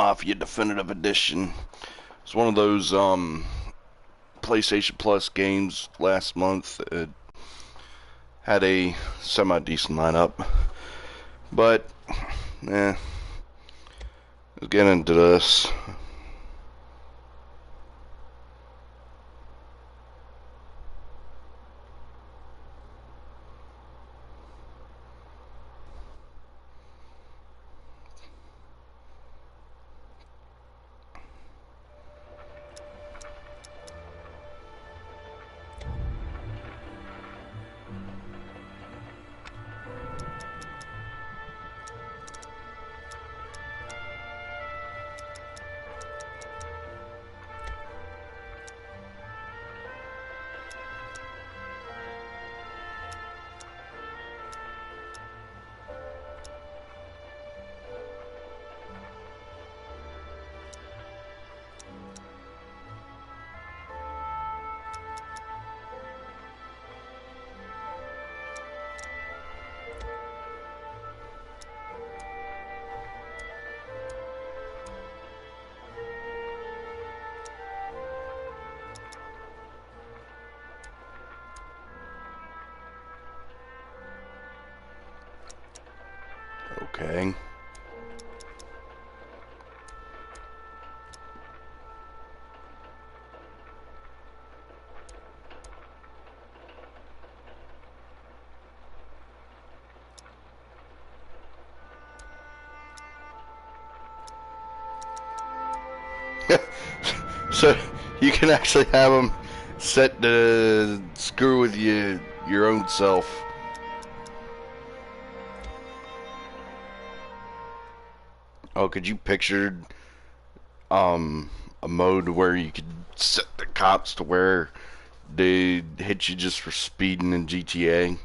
Mafia Definitive Edition. It's one of those PlayStation Plus games last month. It had a semi-decent lineup, but let's get into this. Okay. So you can actually have them set to screw with your own self. Oh, could you picture a mode where you could set the cops to where they hit you just for speeding in GTA?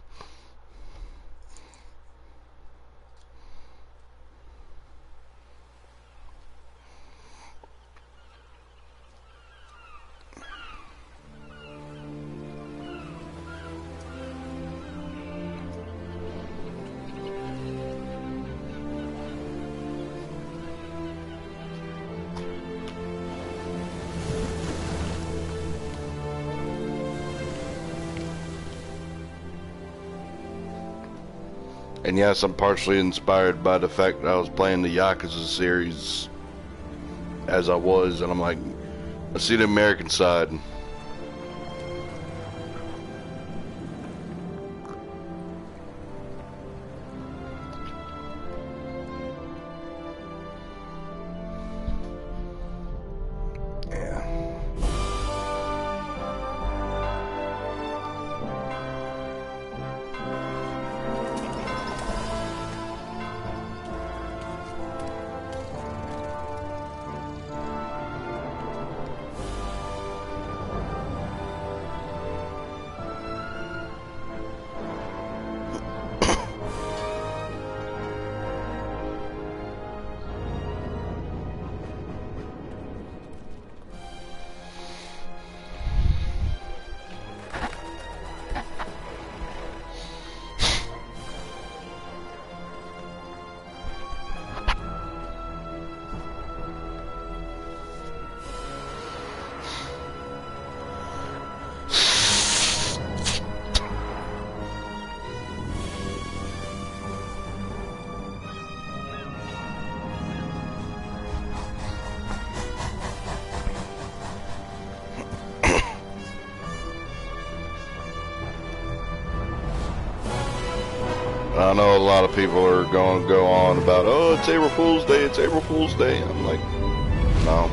And yes, I'm partially inspired by the fact that I was playing the Yakuza series as I was, and I'm like, I see the American side. I know a lot of people are going to go on about, oh, it's April Fool's Day, it's April Fool's Day. I'm like, no.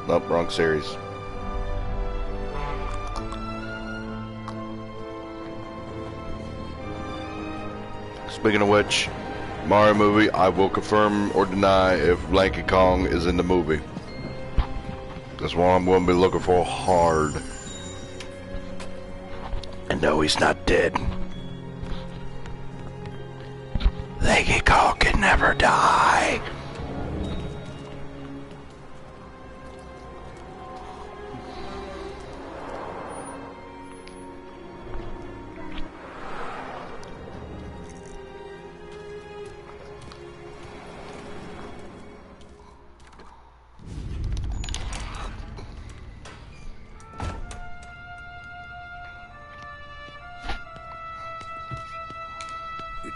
Nope, wrong series. Speaking of which, Mario movie, I will confirm or deny if Lanky Kong is in the movie. That's what I'm going to be looking for hard. And no, he's not dead. Lanky Kong can never die.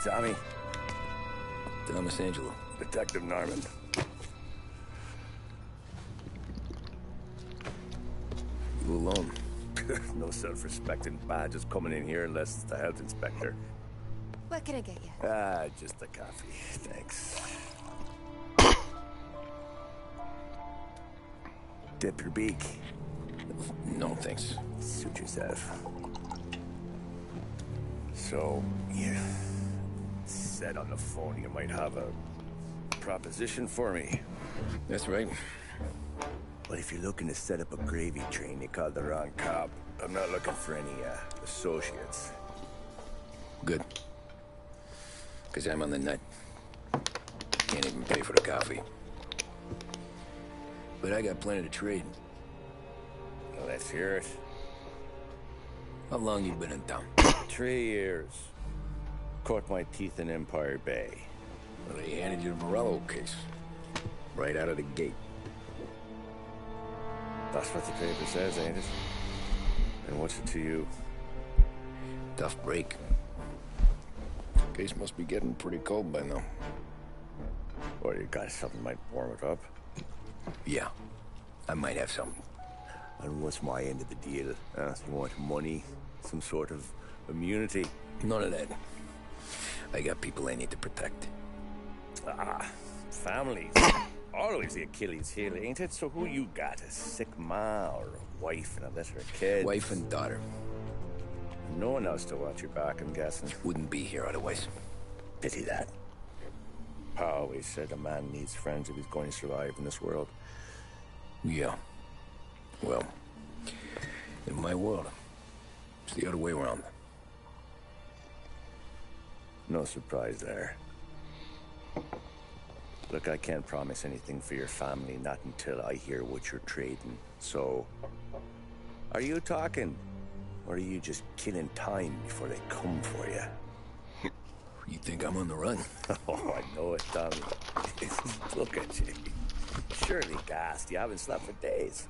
Tommy. Thomas Angelo. Detective Norman. You alone? No self-respecting badges coming in here unless it's the health inspector. What can I get you? Just a coffee. Thanks. Dip your beak. No, thanks. Suit yourself. So, you said on the phone you might have a proposition for me. That's right. Well, if you're looking to set up a gravy train, you called the wrong cop. I'm not looking for any, associates. Good. Because I'm on the nut. Can't even pay for the coffee. But I got plenty to trade. Well, let's hear it. How long you been in town? 3 years. Caught my teeth in Empire Bay. Well, they handed you the Morello case. Right out of the gate. That's what the paper says, ain't it? And what's it to you? Tough break. Case must be getting pretty cold by now. Or you got something might warm it up? Yeah, I might have something. And what's my end of the deal? You want money? Some sort of immunity? None of that. I got people I need to protect. Families. Always the Achilles heel, ain't it? So who you got? A sick ma or a wife and a litter of kids? Wife and daughter. No one else to watch your back, I'm guessing. Wouldn't be here otherwise. Pity that. Pa always said a man needs friends if he's going to survive in this world. Yeah. Well, in my world, it's the other way around. No surprise there. Look, I can't promise anything for your family, not until I hear what you're trading. So, are you talking? Or are you just killing time before they come for you? You think I'm on the run? Oh, I know it, Tommy. Look at you. Surely gassed. You haven't slept for days.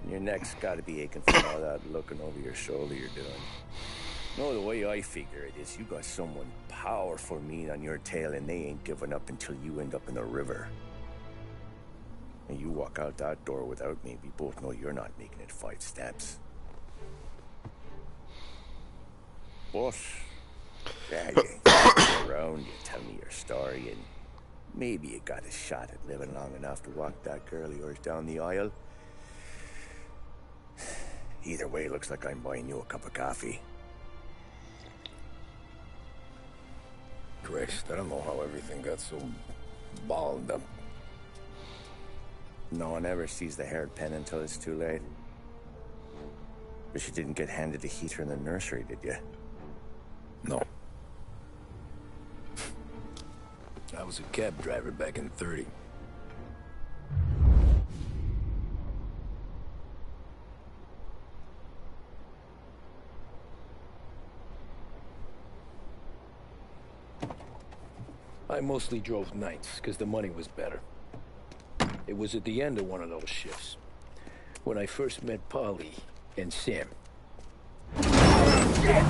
And your neck's got to be aching from all that looking over your shoulder you're doing. No, the way I figure it is you got someone powerful mean on your tail and they ain't giving up until you end up in the river. And you walk out that door without me, we both know you're not making it 5 steps. But, yeah, you go around, you tell me your story, and maybe you got a shot at living long enough to walk that girl of yours down the aisle. Either way, looks like I'm buying you a cup of coffee. Christ, I don't know how everything got so balled up. No one ever sees the haired pen until it's too late. But you didn't get handed a heater in the nursery, did you? No. I was a cab driver back in '30. I mostly drove nights, because the money was better. It was at the end of one of those shifts, when I first met Polly and Sam. Shit!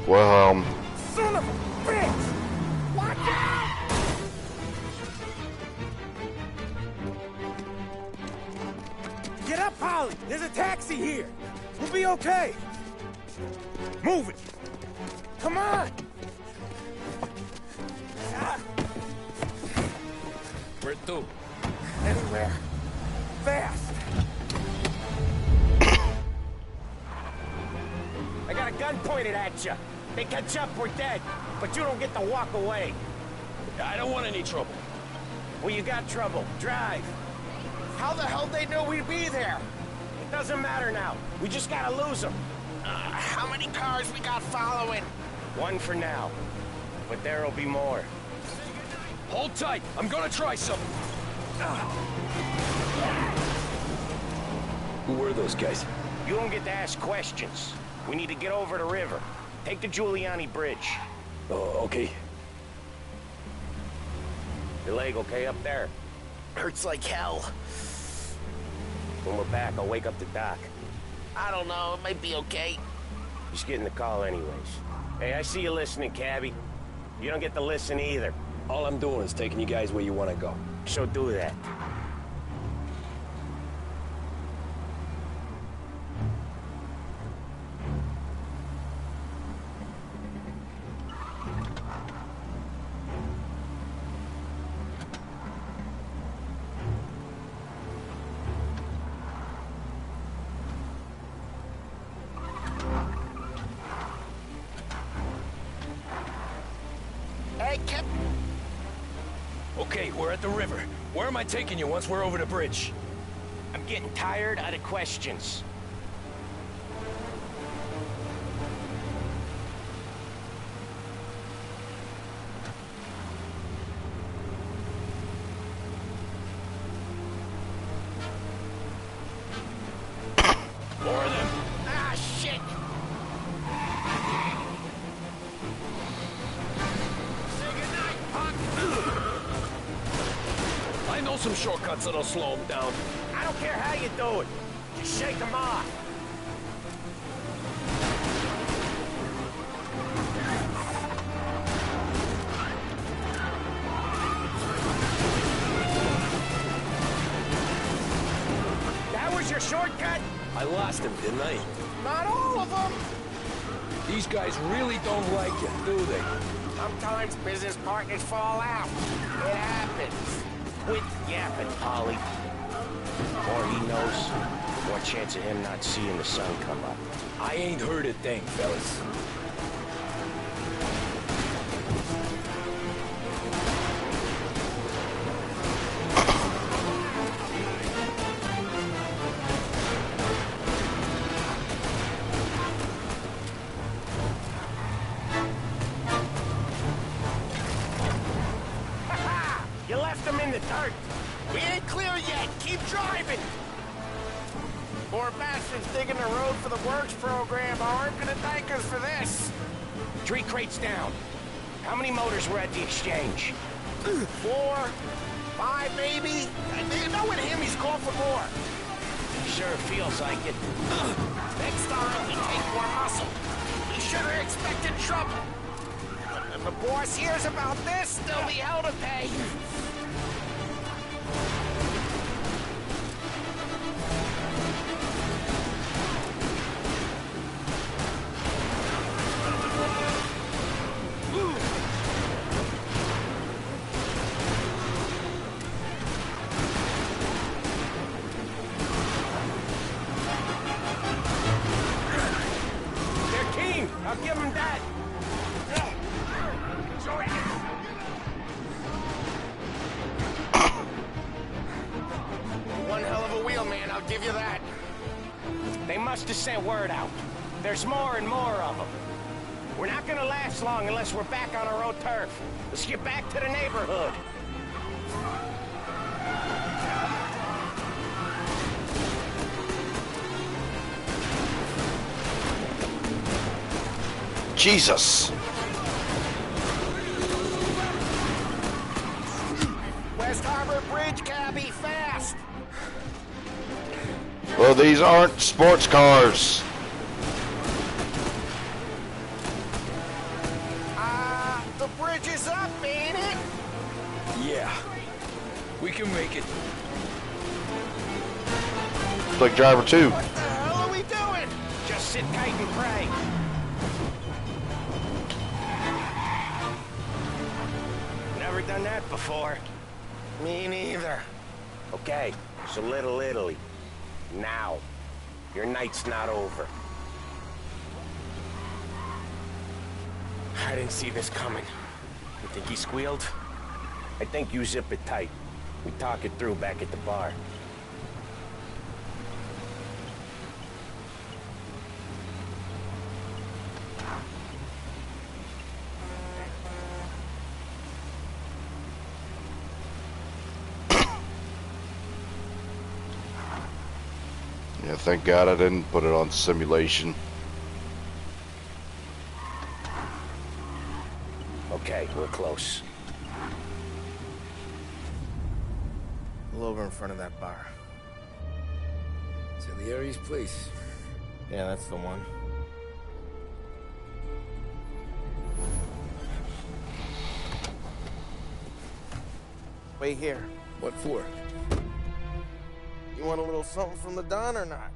Well, Son of a bitch! Watch out! Get up, Polly! There's a taxi here! We'll be okay! Move it! Come on! Where to? Anywhere. Fast! I got a gun pointed at you. They catch up, we're dead. But you don't get to walk away. I don't want any trouble. Well, you got trouble. Drive. How the hell they know we'd be there? It doesn't matter now. We just gotta lose them. How many cars we got following? One for now. But there'll be more. Hold tight. I'm gonna try something. Who were those guys? You don't get to ask questions. We need to get over the river. Take the Giuliani Bridge. Oh, okay. Your leg okay up there? Hurts like hell. When we're back, I'll wake up the doc. I don't know, it might be okay. Just getting the call anyways. Hey, I see you listening, cabbie. You don't get to listen either. All I'm doing is taking you guys where you want to go. So do that. Hey, Cap... Okay, we're at the river. Where am I taking you once we're over the bridge? I'm getting tired of the questions. More of them. Ah, shit! Say goodnight, punk! I know some shortcuts that'll slow them down. I don't care how you do it. Just shake them off. That was your shortcut? I lost him, didn't I? Not all of them! These guys really don't like you, do they? Sometimes business partners fall out. It happens. Quit yapping, Polly. The more he knows, the more chance of him not seeing the sun come up. I ain't heard a thing, fellas. You left them in the dirt. We ain't clear yet. Keep driving. Poor bastards digging the road for the works program aren't gonna thank us for this. 3 crates down. How many motors were at the exchange? 4, 5 maybe. And you know with him, he's called for more. Sure feels like it. Next time, we take more muscle. We should have expected trouble. If the boss hears about this, there'll be hell to pay. They're keen. I'll give them that. Enjoy it. One hell of a wheel, man, I'll give you that. They must have sent word out. There's more and more of them. We're not gonna last long unless we're back on our own turf. Let's get back to the neighborhood. Jesus. West Harbor Bridge, cabbie, fast. Well, these aren't sports cars. The bridge is up, ain't it? Yeah. We can make it. It's like driver 2. What the hell are we doing? Just sit tight and pray. Never done that before. Me neither. Okay, so Little Italy. Now. Your night's not over. I didn't see this coming. You think he squealed? I think you zip it tight. We talk it through back at the bar. Yeah, thank God I didn't put it on simulation. We're close. Pull over in front of that bar. Salieri's place. Yeah, that's the one. Wait here. What for? You want a little something from the Don or not?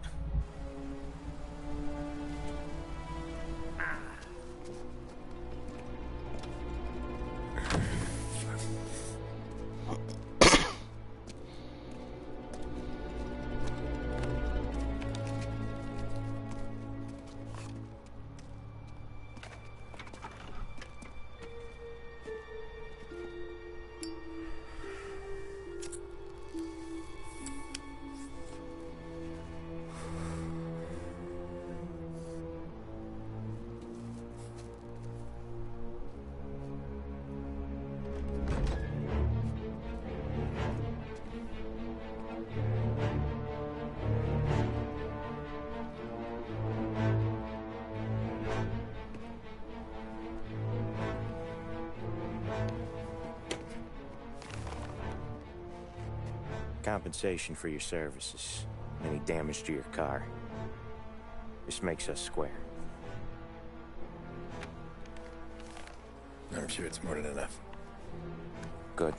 Compensation for your services. Any damage to your car. This makes us square. I'm sure it's more than enough. Good.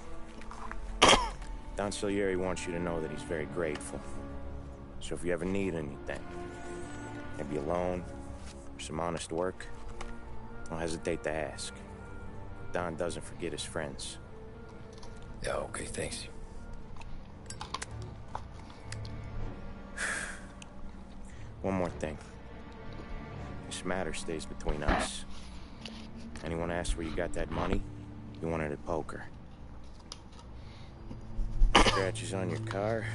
Don Salieri wants you to know that he's very grateful. So if you ever need anything, maybe a loan, or some honest work, don't hesitate to ask. Don doesn't forget his friends. Yeah, okay, thanks. One more thing. This matter stays between us. Anyone asks where you got that money, you won it at poker. Scratches on your car,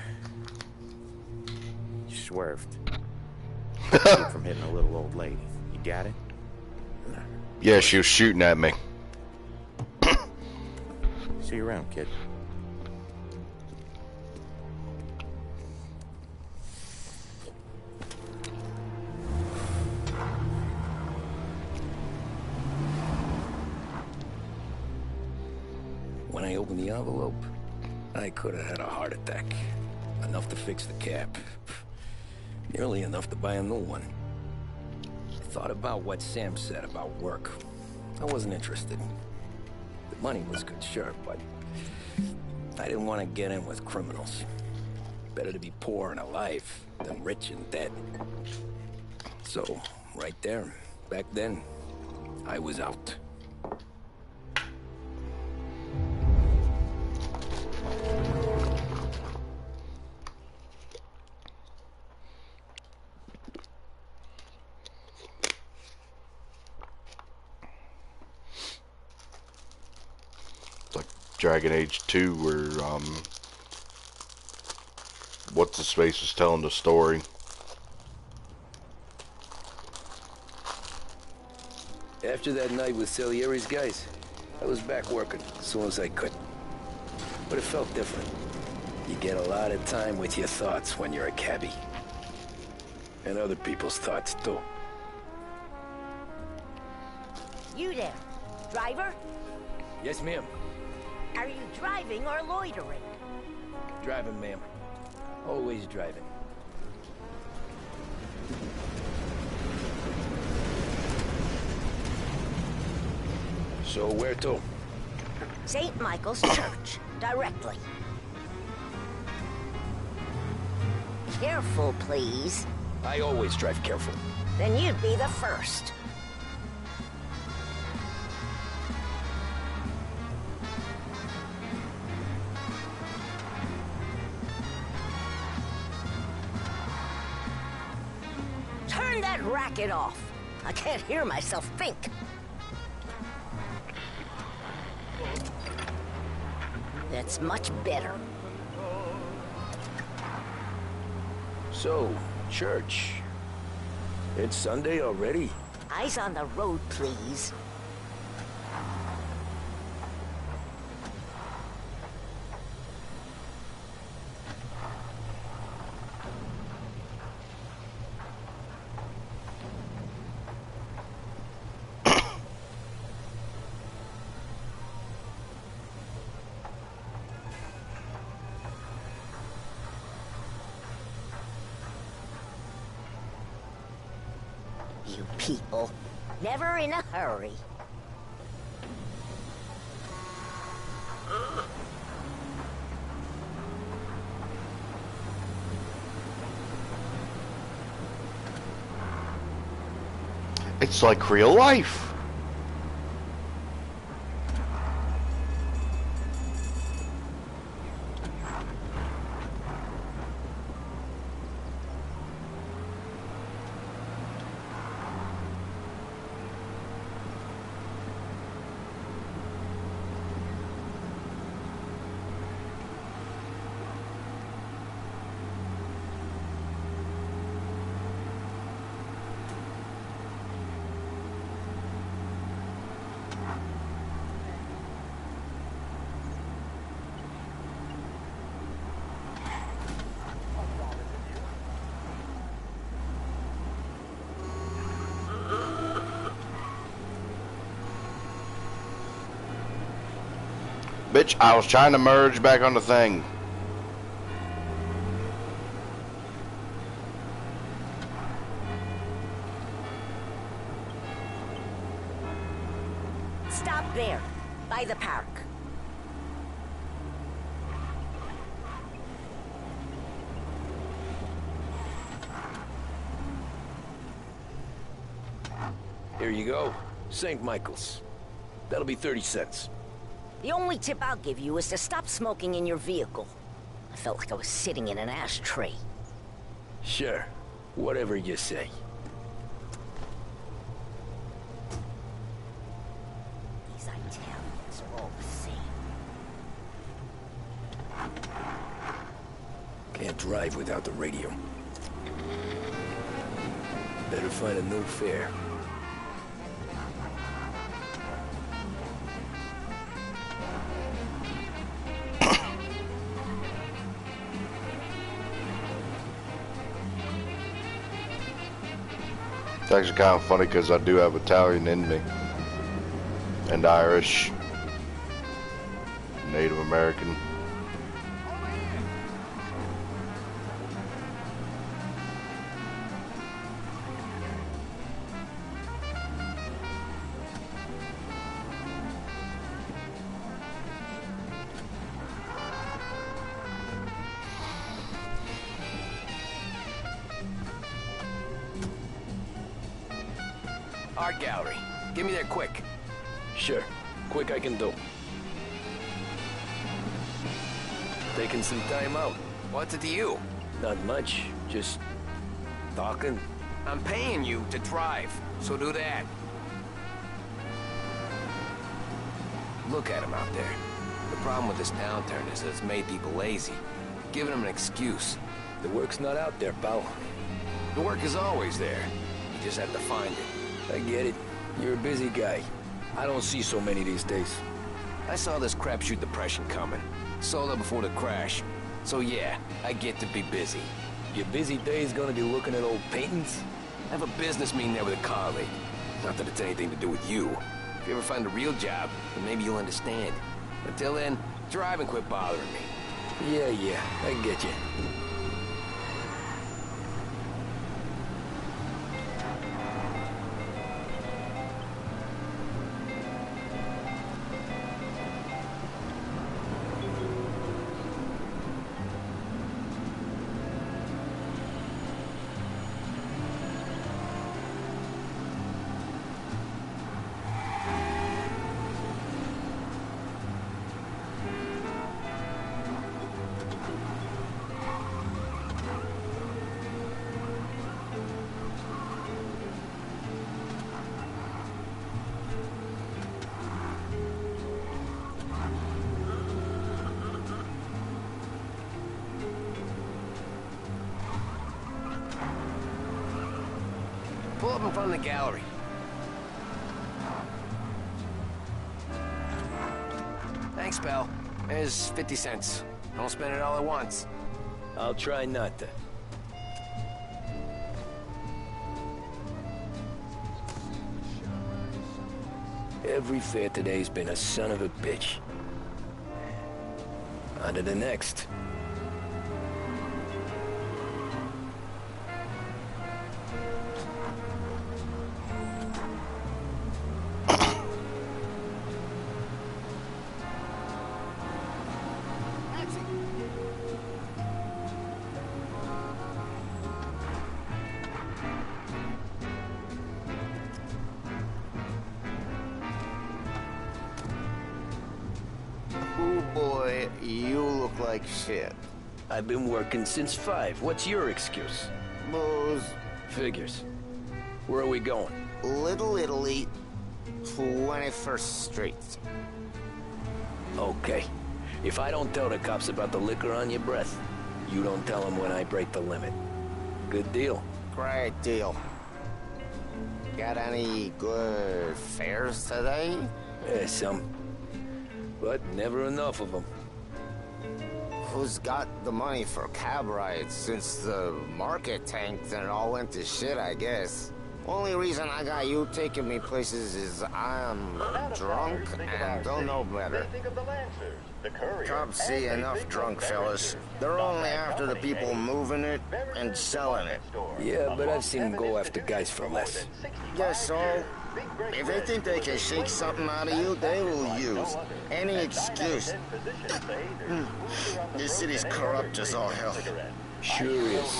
you swerved. Keep from hitting a little old lady. You got it? Yeah, she was shooting at me. See you around, kid. When I opened the envelope, I could have had a heart attack. Enough to fix the cap. Nearly enough to buy a new one. I thought about what Sam said about work. I wasn't interested. The money was good, sure, but I didn't want to get in with criminals. Better to be poor and alive than rich and dead. So, right there, back then, I was out. Dragon Age 2 where what's his face was telling the story. After that night with Salieri's guys, I was back working as soon as I could. But it felt different. You get a lot of time with your thoughts when you're a cabbie. And other people's thoughts, too. You there, driver? Yes, ma'am. Are you driving or loitering? Driving, ma'am. Always driving. So where to? St. Michael's Church, directly. Careful, please. I always drive careful. Then you'd be the first. Turn that racket off. I can't hear myself think. That's much better. So, church. It's Sunday already? Eyes on the road, please. people. Never in a hurry. It's like real life. Bitch, I was trying to merge back on the thing. Stop there, by the park. Here you go. St. Michael's. That'll be 30 cents. The only tip I'll give you is to stop smoking in your vehicle. I felt like I was sitting in an ashtray. Sure. Whatever you say. These Italians are all the same. Can't drive without the radio. Better find a new fare. It's actually kind of funny because I do have Italian in me. And Irish. Native American. Art gallery. Get me there quick. Sure. Quick I can do. Taking some time out. What's it to you? Not much. Just talking. I'm paying you to drive, so do that. Look at him out there. The problem with this downturn is that it's made people lazy, giving them an excuse. The work's not out there, pal. The work is always there. You just have to find it. I get it. You're a busy guy. I don't see so many these days. I saw this crapshoot depression coming. Sold out before the crash. So yeah, I get to be busy. Your busy day's gonna be looking at old paintings? I have a business meeting there with a colleague. Not that it's anything to do with you. If you ever find a real job, then maybe you'll understand. Until then, drive and quit bothering me. Yeah, I get you. Pull up in front of the gallery. Thanks, pal. There's 50 cents. Don't spend it all at once. I'll try not to. Every fare today's been a son of a bitch. On to the next. Boy, you look like shit. I've been working since 5. What's your excuse? Booze. Figures. Where are we going? Little Italy, 21st Street. Okay. If I don't tell the cops about the liquor on your breath, you don't tell them when I break the limit. Good deal. Great deal. Got any good fares today? Some. But never enough of them. Who's got the money for cab rides since the market tanked and it all went to shit, I guess? Only reason I got you taking me places is I'm drunk and don't know better. Cops see enough drunk fellas. They're only after the people moving it and selling it. Yeah, but I've seen them go after guys for less. Guess so. If they think they can shake something out of you, they will use any excuse. This city's corrupt as all hell. Sure is.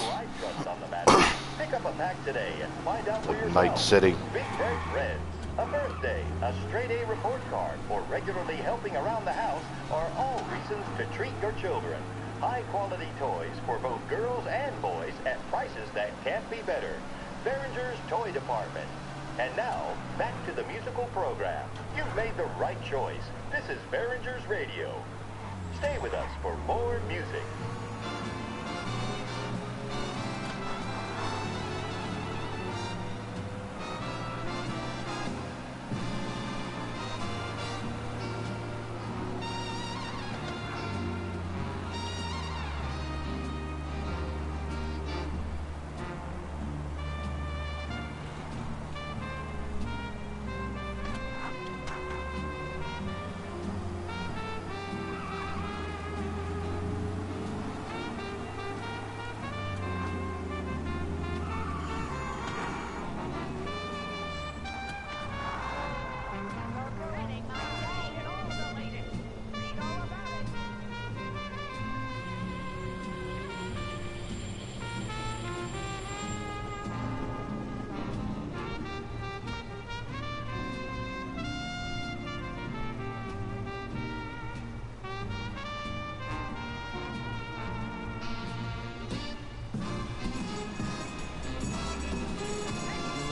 Pick up a pack today and find out where you're Night City. Big Bright Friends, a birthday, a straight A report card, or regularly helping around the house are all reasons to treat your children. High quality toys for both girls and boys at prices that can't be better. Behringer's Toy Department. And now, back to the musical program. You've made the right choice. This is Behringer's Radio. Stay with us for more music.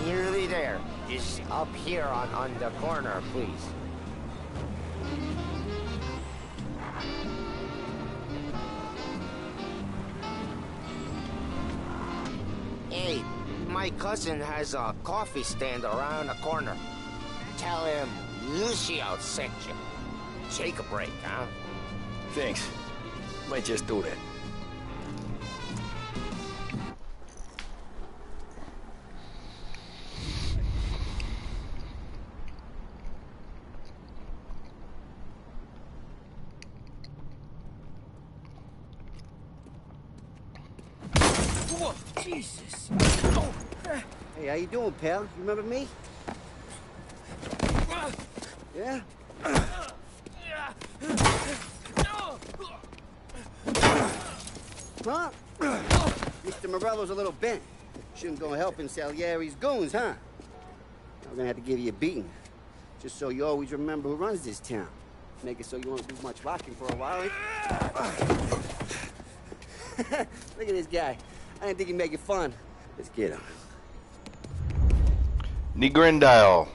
Nearly there. Just up here on the corner, please. Hey, my cousin has a coffee stand around the corner. Tell him Lucio sent you. Take a break, huh? Thanks. Might just do that. Jesus. Hey, how you doing, pal? You remember me? Yeah? Huh? Mr. Morello's a little bent. Shouldn't go helping Salieri's goons, huh? I'm gonna have to give you a beating. Just so you always remember who runs this town. Make it so you won't do much locking for a while. Look at this guy. I didn't think he'd make it fun. Let's get him. Negrindile.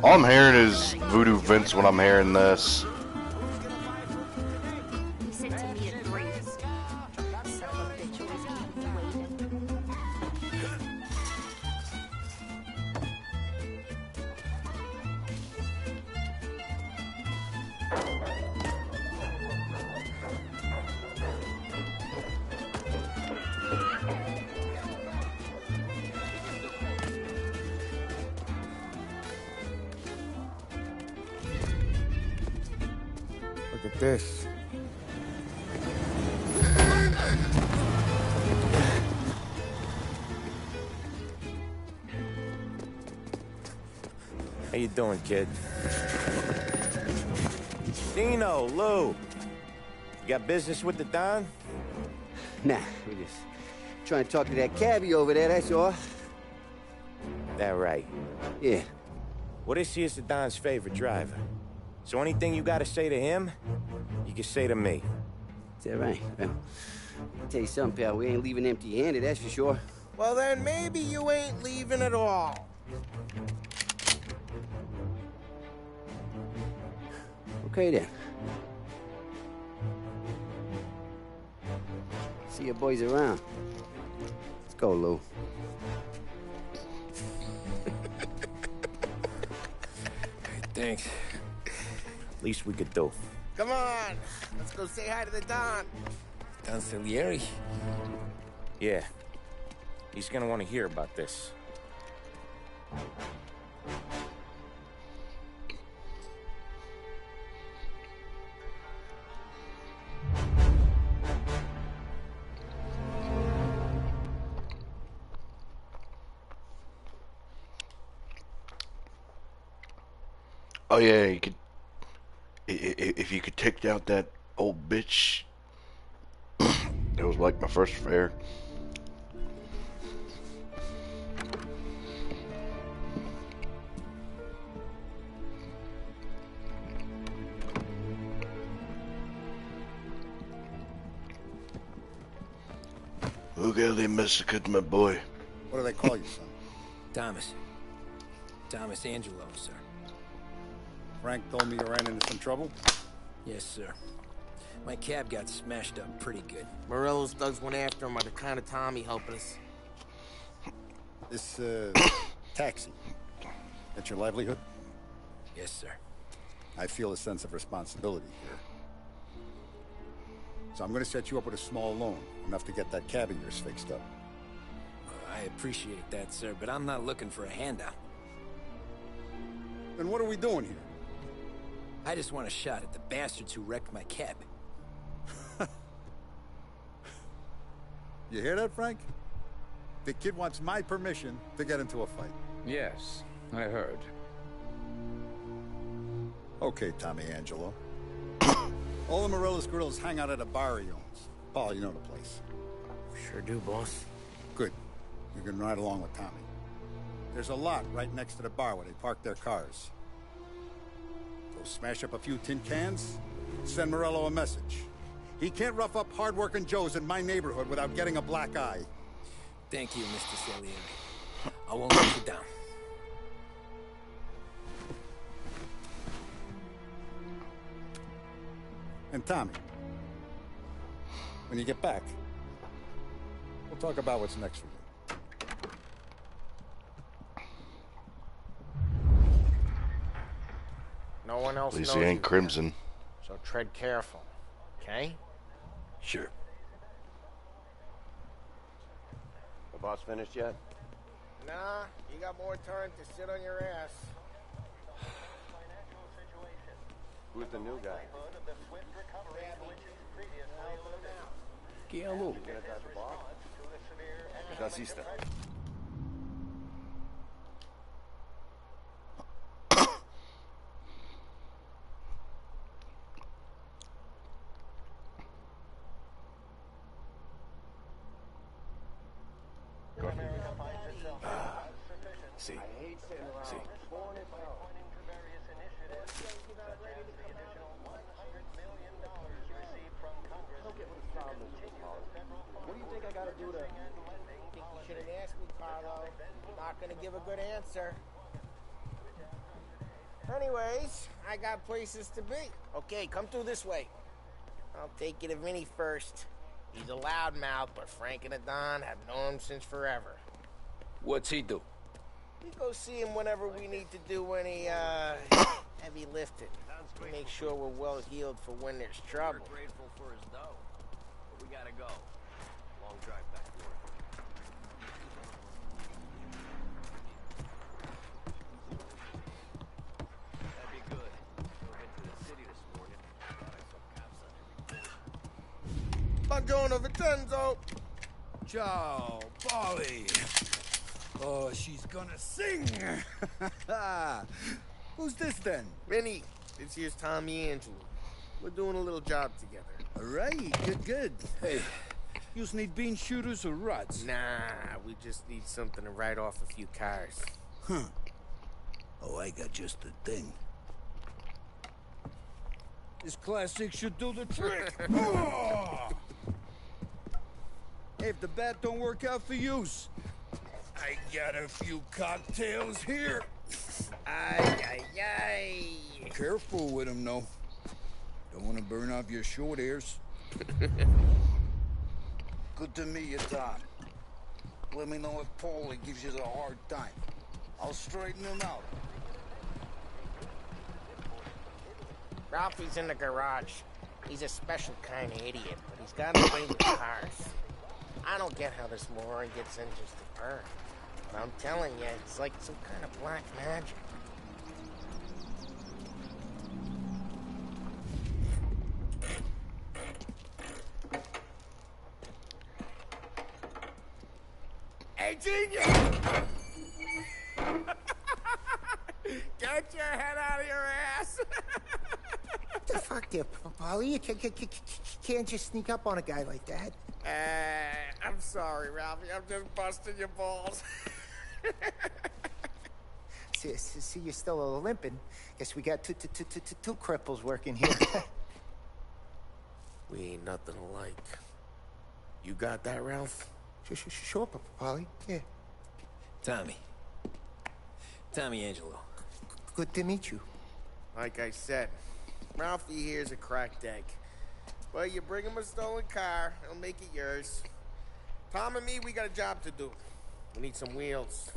All I'm hearing is Voodoo Vince when I'm hearing this. He said to me at 3. Son of a bitch always keeps me waiting. Look at this. How you doing, kid? Dino, Lou. You got business with the Don? Nah, we just trying to talk to that cabbie over there, that's all. That right. Yeah. Well, this here's the Don's favorite driver. So anything you gotta say to him, you can say to me. Is that right? Well, I'll tell you something, pal. We ain't leaving empty-handed, that's for sure. Well, then maybe you ain't leaving at all. Okay, then. See your boys around. Let's go, Lou. Thanks. Least we could do. Come on, let's go say hi to the Don. Don Salieri? Yeah. He's gonna want to hear about this. Oh yeah, you could. If you could take out that old bitch, it was like my first fare. Who got they massacred my boy? What do they call you, son? Thomas. Thomas Angelo, sir. Frank told me you ran into some trouble? Yes, sir. My cab got smashed up pretty good. Morello's thugs went after him by the kind of Tommy helping us. This, taxi. That's your livelihood? Yes, sir. I feel a sense of responsibility here. So I'm gonna set you up with a small loan, enough to get that cab of yours fixed up. I appreciate that, sir, but I'm not looking for a handout. Then what are we doing here? I just want a shot at the bastards who wrecked my cab. You hear that, Frank? The kid wants my permission to get into a fight. Yes, I heard. Okay, Tommy Angelo. All the Morello's girls hang out at a bar he owns. Paul, you know the place. Sure do, boss. Good. You can ride along with Tommy. There's a lot right next to the bar where they park their cars. Go smash up a few tin cans, send Morello a message. He can't rough up hard-working Joes in my neighborhood without getting a black eye. Thank you, Mr. Salieri. I won't let you down. And Tommy, when you get back, we'll talk about what's next for you. No one else At least knows he you ain't crimson. so tread careful, okay? Sure. The boss finished yet? Nah, you got more time to sit on your ass. Who's the new guy? Guillermo. Jazzista. See. See. What do you think I gotta do to... I think you shouldn't ask me, Carlo. I'm not gonna give a good answer. Anyways, I got places to be. Okay, come through this way. I'll take you to Vinny first. He's a loudmouth, but Frank and the Don have known him since forever. What's he do? We go see him whenever we need to do any, heavy lifting. Make sure we're well healed for when there's trouble. We're grateful for his dough. But we gotta go. Long drive back to work. That'd be good. We'll head to the city this morning. Thought I saw cops on every corner. Buongiorno, Vincenzo. Ciao, Polly. Oh, she's gonna sing! Who's this then? Vinny, this here's Tommy Angelo. We're doing a little job together. All right, good. Hey, you just need bean shooters or rods? Nah, we just need something to write off a few cars. Huh. Oh, I got just the thing. This classic should do the trick. Oh! Hey, if the bat don't work out for yous, I got a few cocktails here. Ay. Careful with them, though. Don't want to burn off your short hairs. Good to meet you, Tom. Let me know if Paulie gives you the hard time. I'll straighten him out. Ralphie's in the garage. He's a special kind of idiot, but he's got a way with cars. I don't get how this moron gets interested in her. But I'm telling you, it's like some kind of black magic. Hey, genius! Get your head out of your ass! What the fuck there, Paulie? You can't just sneak up on a guy like that. I'm sorry, Ralphie. I'm just busting your balls. See, you're still limping. Guess we got two cripples working here. We ain't nothing alike. You got that, Ralph? Sure, Paulie. Yeah. Tommy Angelo. Good to meet you. Like I said, Ralphie here's a cracked egg. Well, you bring him a stolen car, he'll make it yours. Tom and me, we got a job to do. We need some wheels.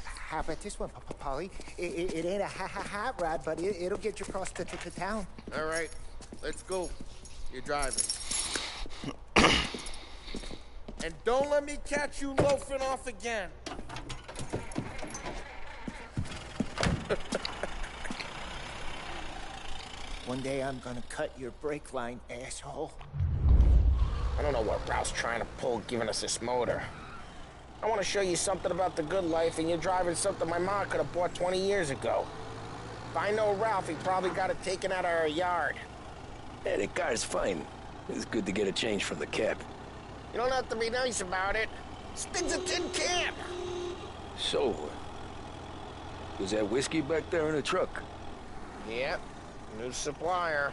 How about this one, Paulie? It ain't a hot rod, but it'll get you across to town. All right, let's go. You're driving. And don't let me catch you loafing off again. One day I'm gonna cut your brake line, asshole. I don't know what Ralph's trying to pull giving us this motor. I want to show you something about the good life, and you're driving something my mom could have bought 20 years ago. If I know Ralph, he probably got it taken out of our yard. Yeah, the car's fine. It's good to get a change from the cab. You don't have to be nice about it. Spins a tin can. So, was that whiskey back there in the truck? Yep, new supplier.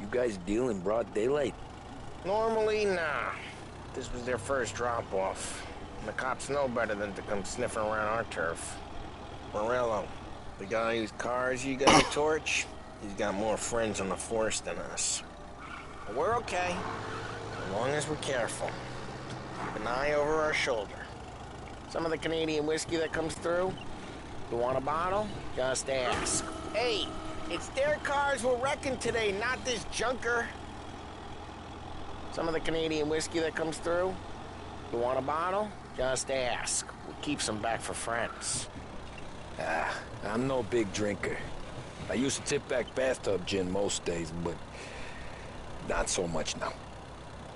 You guys deal in broad daylight? Normally, nah. This was their first drop-off. And the cops know better than to come sniffing around our turf. Morello, the guy whose cars you got to torch, he's got more friends on the force than us. But we're okay, as long as we're careful. Keep an eye over our shoulder. Some of the Canadian whiskey that comes through, you want a bottle? Just ask. Hey, it's their cars we're wrecking today, not this junker. Some of the Canadian whiskey that comes through, you want a bottle? Just ask. We'll keep some back for friends. I'm no big drinker. I used to tip back bathtub gin most days, but not so much now.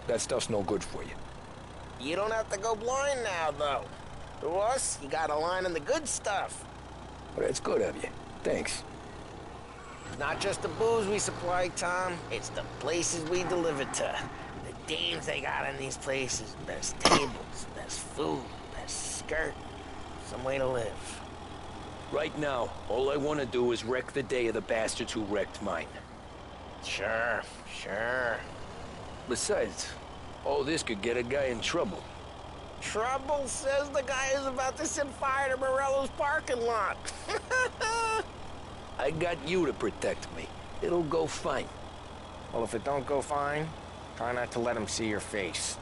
That stuff's no good for you. You don't have to go blind now, though. To us, you got a line in the good stuff. Well, that's good of you. Thanks. It's not just the booze we supply, Tom. It's the places we deliver to. The dames they got in these places. Best tables, best food, best skirt. Some way to live. Right now, all I want to do is wreck the day of the bastards who wrecked mine. Sure. Besides, all this could get a guy in trouble. Trouble, says the guy who's about to set fire to Morello's parking lot. I got you to protect me. It'll go fine. Well, if it don't go fine, try not to let them see your face.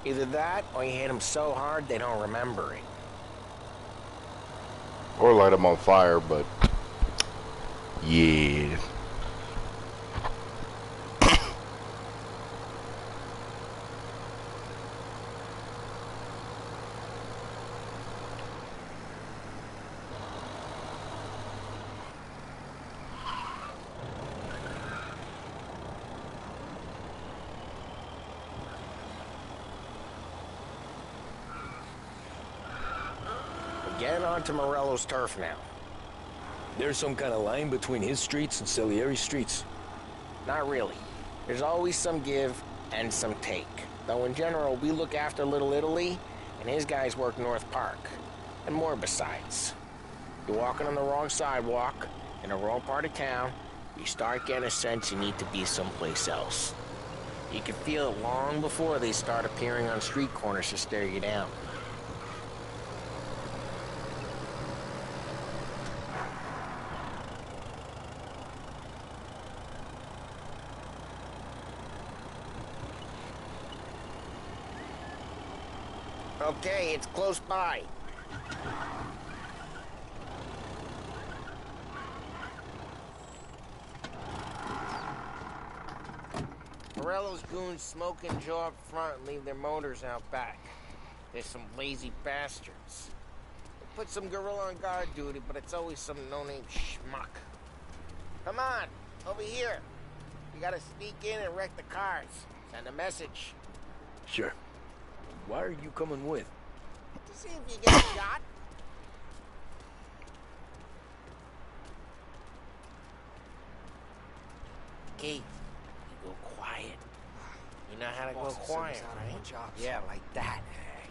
Either that, or you hit them so hard they don't remember it. Or light them on fire, but yeah. Get onto Morello's turf now. There's some kind of line between his streets and Salieri's streets? Not really. There's always some give and some take. Though in general, we look after Little Italy, and his guys work North Park. And more besides. You're walking on the wrong sidewalk, in the wrong part of town, you start getting a sense you need to be someplace else. You can feel it long before they start appearing on street corners to stare you down. Okay, it's close by. Morello's goons smoke and jaw up front and leave their motors out back. They're some lazy bastards. They put some gorilla on guard duty, but it's always some no-name schmuck. Come on, over here. We gotta sneak in and wreck the cars. Send a message. Sure. Why are you coming with? To see if you get shot. Okay, you go quiet. You know how to go quiet, right? Yeah, like that.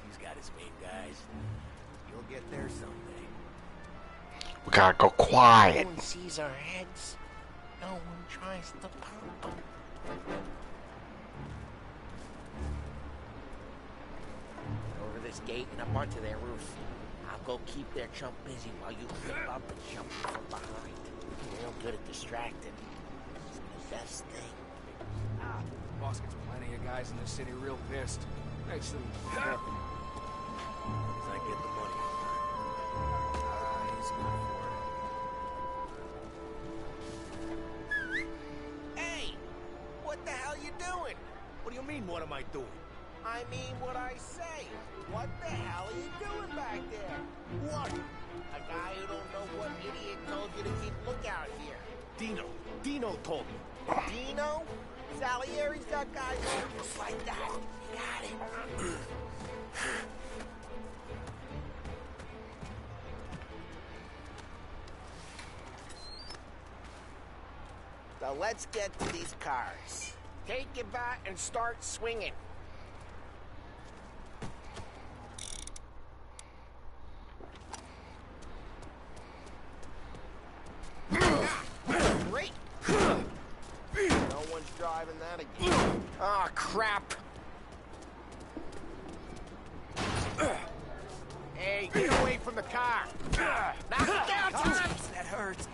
He's got his main guys. You'll get there someday. We gotta go quiet. No one sees our heads. No one tries to pop them. Over this gate and up onto their roof. I'll go keep their chump busy while you flip up and jump from behind. You're real good at distracting. It's the best thing. Boss gets plenty of guys in the city real pissed. Makes them careful. As I get the money. He's good for it. Hey! What the hell you doing? What do you mean, what am I doing? I mean what I say. What the hell are you doing back there? What? A guy who don't know what idiot told you to keep lookout here. Dino told me. Dino? Salieri's got guys on just like that. You got it. So let's get to these cars. Take your bat and start swinging. Great. No one's driving that again. Oh, crap. Hey, get away from the car. Knock it down, Tom. That hurts.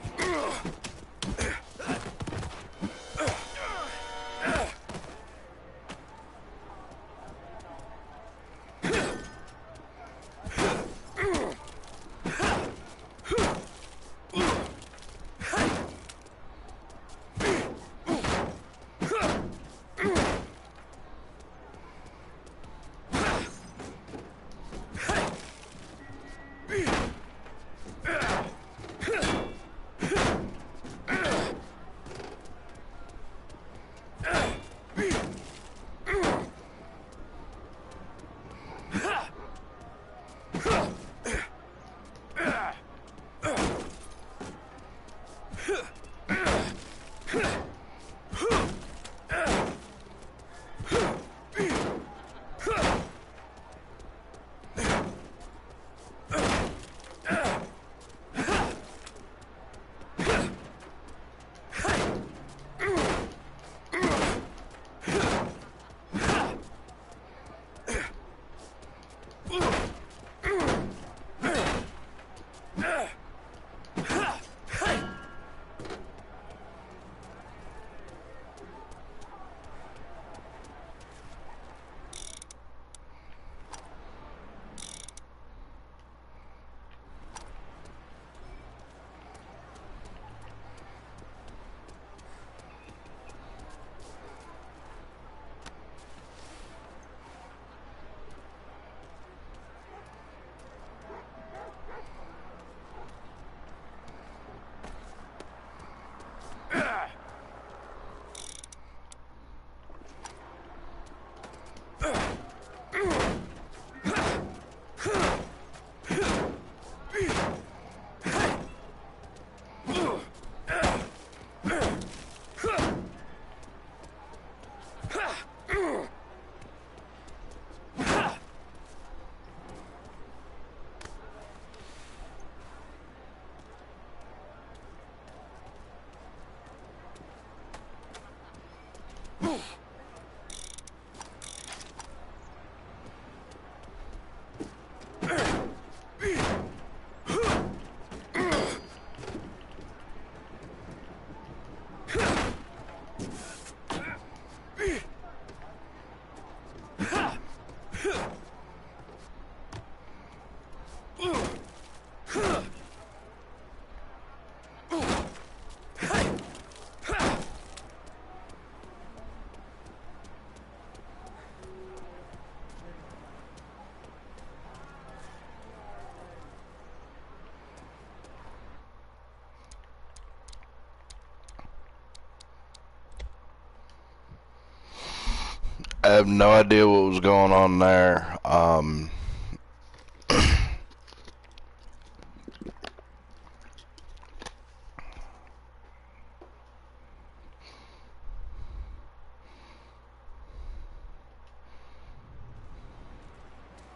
I have no idea what was going on there.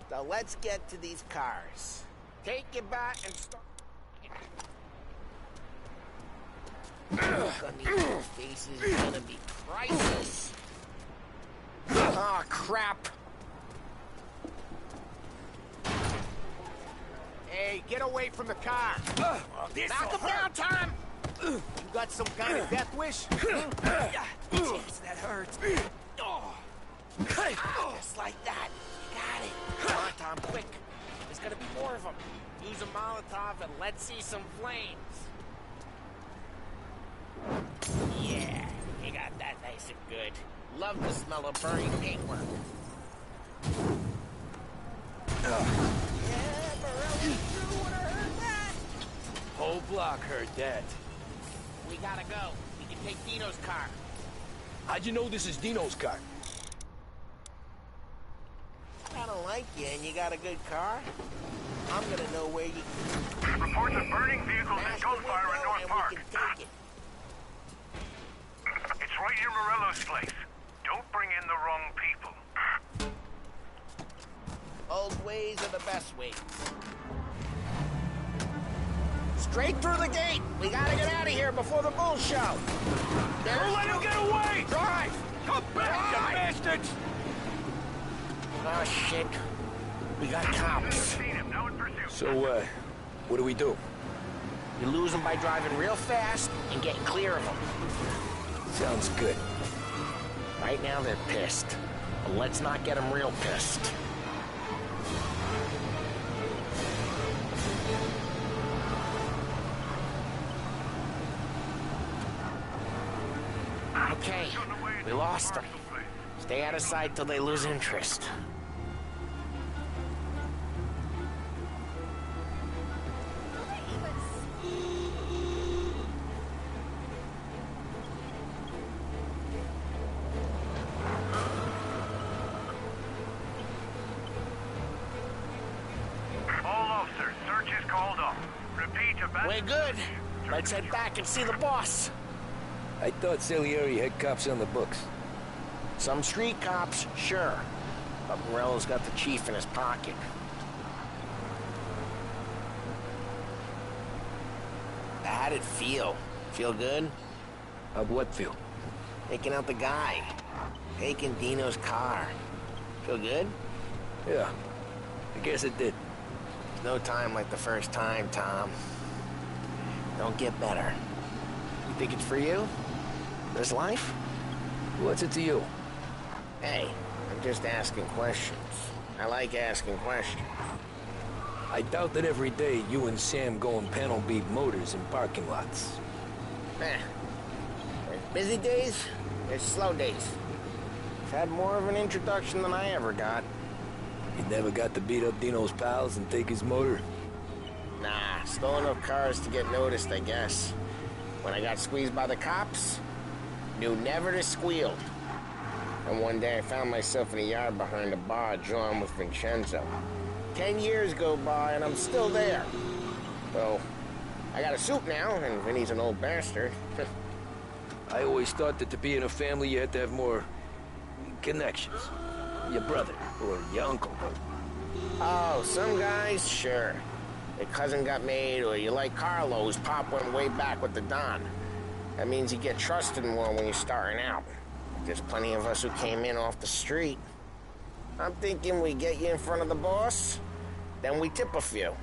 So let's get to these cars. Take your bat and start. Look on these faces is gonna be priceless. Oh, crap. Hey, get away from the car. Knock him down, Tom! You got some kind of death wish? Jeez, that hurts. Just like that. You got it. Come on, Tom, quick. There's gonna be more of them. Use a Molotov and let's see some flames. Yeah, you got that nice and good. Love the smell of burning paintwork. Yeah, Morelli Drew would have heard that. Whole block heard that. We gotta go. We can take Dino's car. How'd you know this is Dino's car? I don't like you and you got a good car. I'm gonna know where you... Reports of burning vehicles and gunfire in North Park. We can take it. It's right near Morello's place. Don't bring in the wrong people. Old ways are the best ways. Straight through the gate. We gotta get out of here before the bull show. Don't let him get away! Drive! Come back, you bastards! Oh, shit. We got cops. So, what do we do? You lose them by driving real fast and getting clear of them. Sounds good. Right now they're pissed. But let's not get them real pissed. Okay, we lost them. Stay out of sight till they lose interest. We're good. Let's head back and see the boss. I thought Salieri had cops on the books. Some street cops, sure. But Morello's got the chief in his pocket. How'd it feel? Feel good? How'd what feel? Taking out the guy. Taking Dino's car. Feel good? Yeah, I guess it did. No time like the first time, Tom. Don't get better. You think it's for you? This life? What's it to you? Hey, I'm just asking questions. I like asking questions. I doubt that every day you and Sam go and panel beat motors in parking lots. There's busy days, there's slow days. I've had more of an introduction than I ever got. You never got to beat up Dino's pals and take his motor? Nah, stole enough cars to get noticed, I guess. When I got squeezed by the cops, knew never to squeal. And one day I found myself in a yard behind a bar drawn with Vincenzo. 10 years go by and I'm still there. So, I got a suit now, and Vinny's an old bastard. I always thought that to be in a family you had to have more connections. Your brother, or your uncle. Oh, some guys, sure. Your cousin got made, or you like Carlos, Pop went way back with the Don. That means you get trusted more when you're starting out. There's plenty of us who came in off the street. I'm thinking we get you in front of the boss, then we tip a few.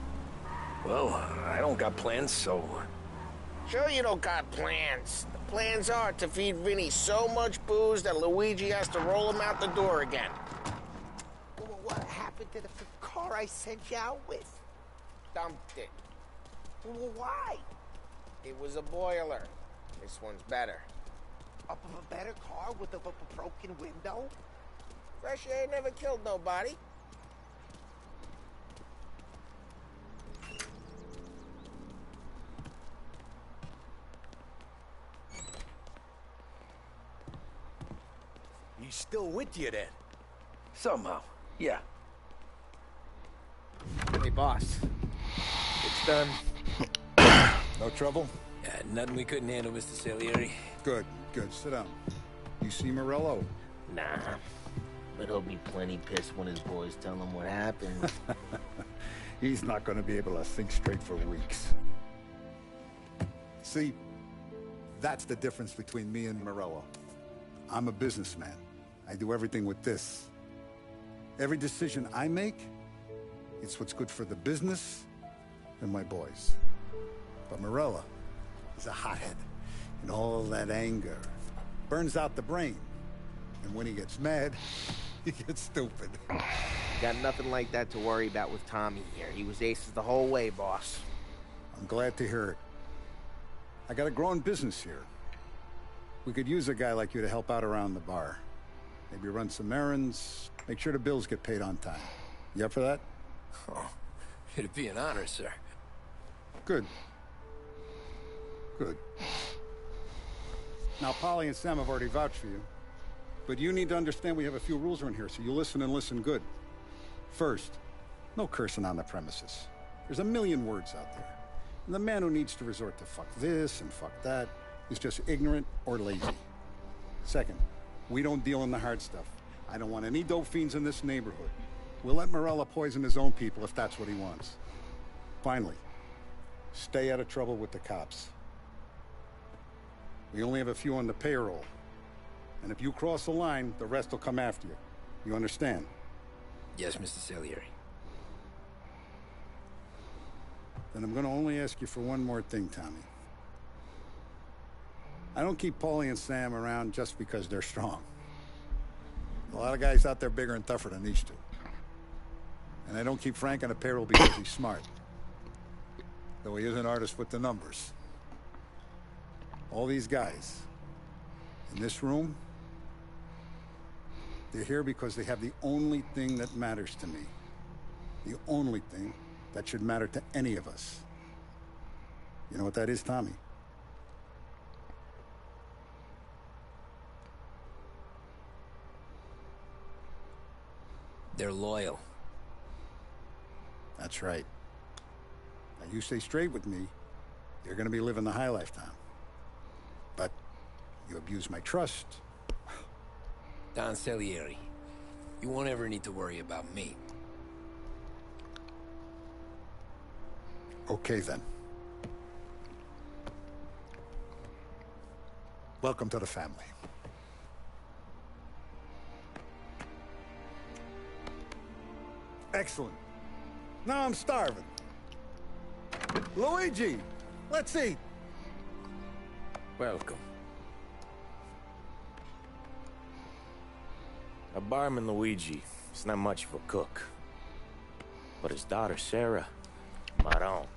Well, I don't got plans, so... Sure you don't got plans. The plans are to feed Vinny so much booze that Luigi has to roll him out the door again. What happened to the car I sent you out with? Dumped it. Why? It was a boiler. This one's better. A better car with a broken window? Fresh air never killed nobody. He's still with you then? Somehow, yeah. Hey, boss. It's done. No trouble? Nothing we couldn't handle, Mr. Salieri. Good, good. Sit down. You see Morello? Nah. But he'll be plenty pissed when his boys tell him what happened. He's not going to be able to think straight for weeks. See, that's the difference between me and Morello. I'm a businessman. I do everything with this. Every decision I make, it's what's good for the business and my boys. But Morello is a hothead, and all that anger burns out the brain. And when he gets mad, he gets stupid. Got nothing like that to worry about with Tommy here. He was aces the whole way, boss. I'm glad to hear it. I got a growing business here. We could use a guy like you to help out around the bar. Maybe run some errands, make sure the bills get paid on time. You up for that? Oh, it'd be an honor, sir. Good. Good. Now, Polly and Sam have already vouched for you. But you need to understand we have a few rules around here, so you listen and listen good. First, no cursing on the premises. There's a million words out there. And the man who needs to resort to fuck this and fuck that is just ignorant or lazy. Second, we don't deal in the hard stuff. I don't want any dope fiends in this neighborhood. We'll let Morello poison his own people if that's what he wants. Finally, stay out of trouble with the cops. We only have a few on the payroll. And if you cross the line, the rest will come after you. You understand? Yes, Mr. Salieri. Then I'm gonna only ask you for one more thing, Tommy. I don't keep Paulie and Sam around just because they're strong. A lot of guys out there bigger and tougher than these two. And I don't keep Frank on the payroll because he's smart. Though he is an artist with the numbers. All these guys in this room, they're here because they have the only thing that matters to me. The only thing that should matter to any of us. You know what that is, Tommy? They're loyal. That's right. Now you stay straight with me, you're gonna be living the high lifetime. But you abuse my trust. Don Salieri, you won't ever need to worry about me. Okay, then. Welcome to the family. Excellent. Now I'm starving. Luigi, let's eat. Welcome. A barman Luigi is not much of a cook. But his daughter Sarah, Maron.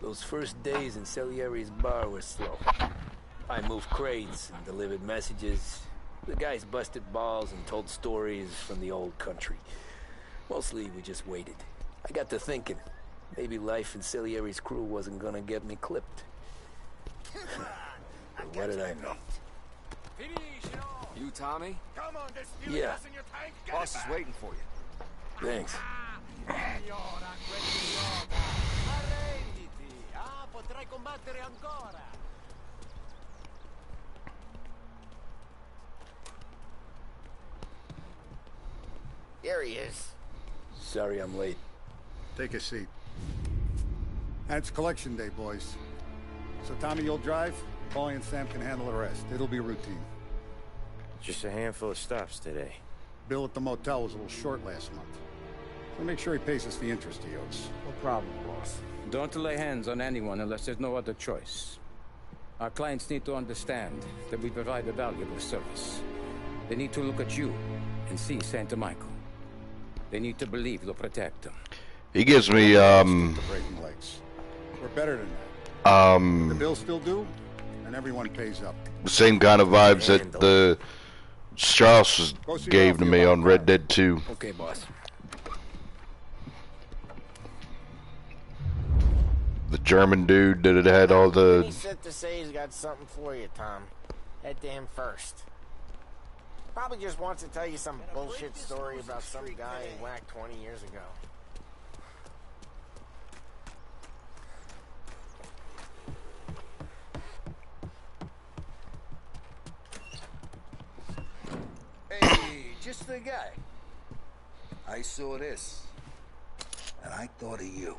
Those first days in Salieri's bar were slow. I moved crates and delivered messages. The guys busted balls and told stories from the old country. Mostly, we just waited. I got to thinking, maybe life in Salieri's crew wasn't gonna get me clipped. But what did I know? You, Tommy? Yeah. Boss is waiting for you. Thanks. potrai combattere ancora. There he is. Sorry I'm late. Take a seat. And it's collection day, boys. So Tommy, you'll drive. Paulie and Sam can handle the rest. It'll be routine. Just a handful of stops today. Bill at the motel was a little short last month. So make sure he pays us the interest he owes. No problem, boss. Don't lay hands on anyone unless there's no other choice. Our clients need to understand that we provide a valuable service. They need to look at you and see Santa Michael. They need to believe you'll protect them. He gives me breaking legs. We're better than that. The bills still due, and everyone pays up. the same kind of vibes that the Strauss gave to me on Red Dead 2. Okay, boss. The German dude that had had all the... He said to say he's got something for you, Tom. Head to him first. Probably just wants to tell you some bullshit story about some guy he whacked 20 years ago. Hey, just the guy. I saw this, and I thought of you.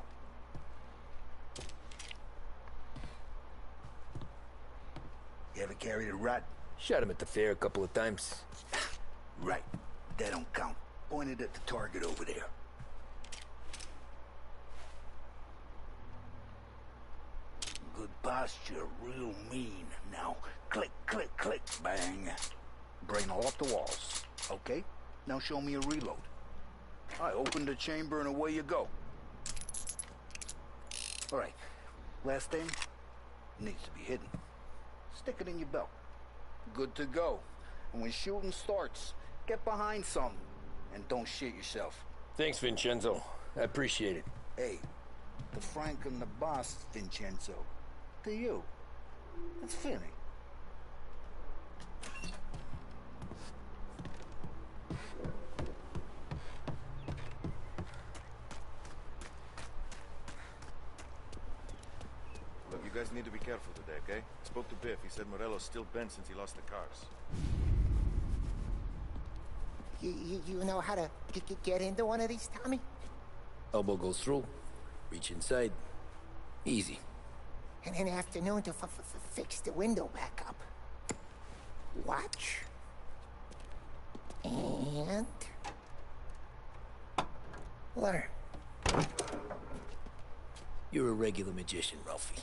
You ever carried a rat? Shot him at the fair a couple of times. Right. That don't count. Pointed at the target over there. Good posture, real mean. Now, click, click, click, bang. Brain all off the walls. Okay? Now show me a reload. I open the chamber and away you go. All right. Last thing needs to be hidden. Stick it in your belt. Good to go. And when shooting starts, get behind something and don't shit yourself. Thanks, Vincenzo. I appreciate it. Hey, the Frank and the boss, Vincenzo. To you. That's Finny. Look, you guys need to be careful today, okay? Spoke to Biff. He said Morello's still bent since he lost the cars. You know how to get into one of these, Tommy? Elbow goes through. Reach inside. Easy. And an afternoon to fix the window back up. Watch. And... learn. You're a regular magician, Ralphie.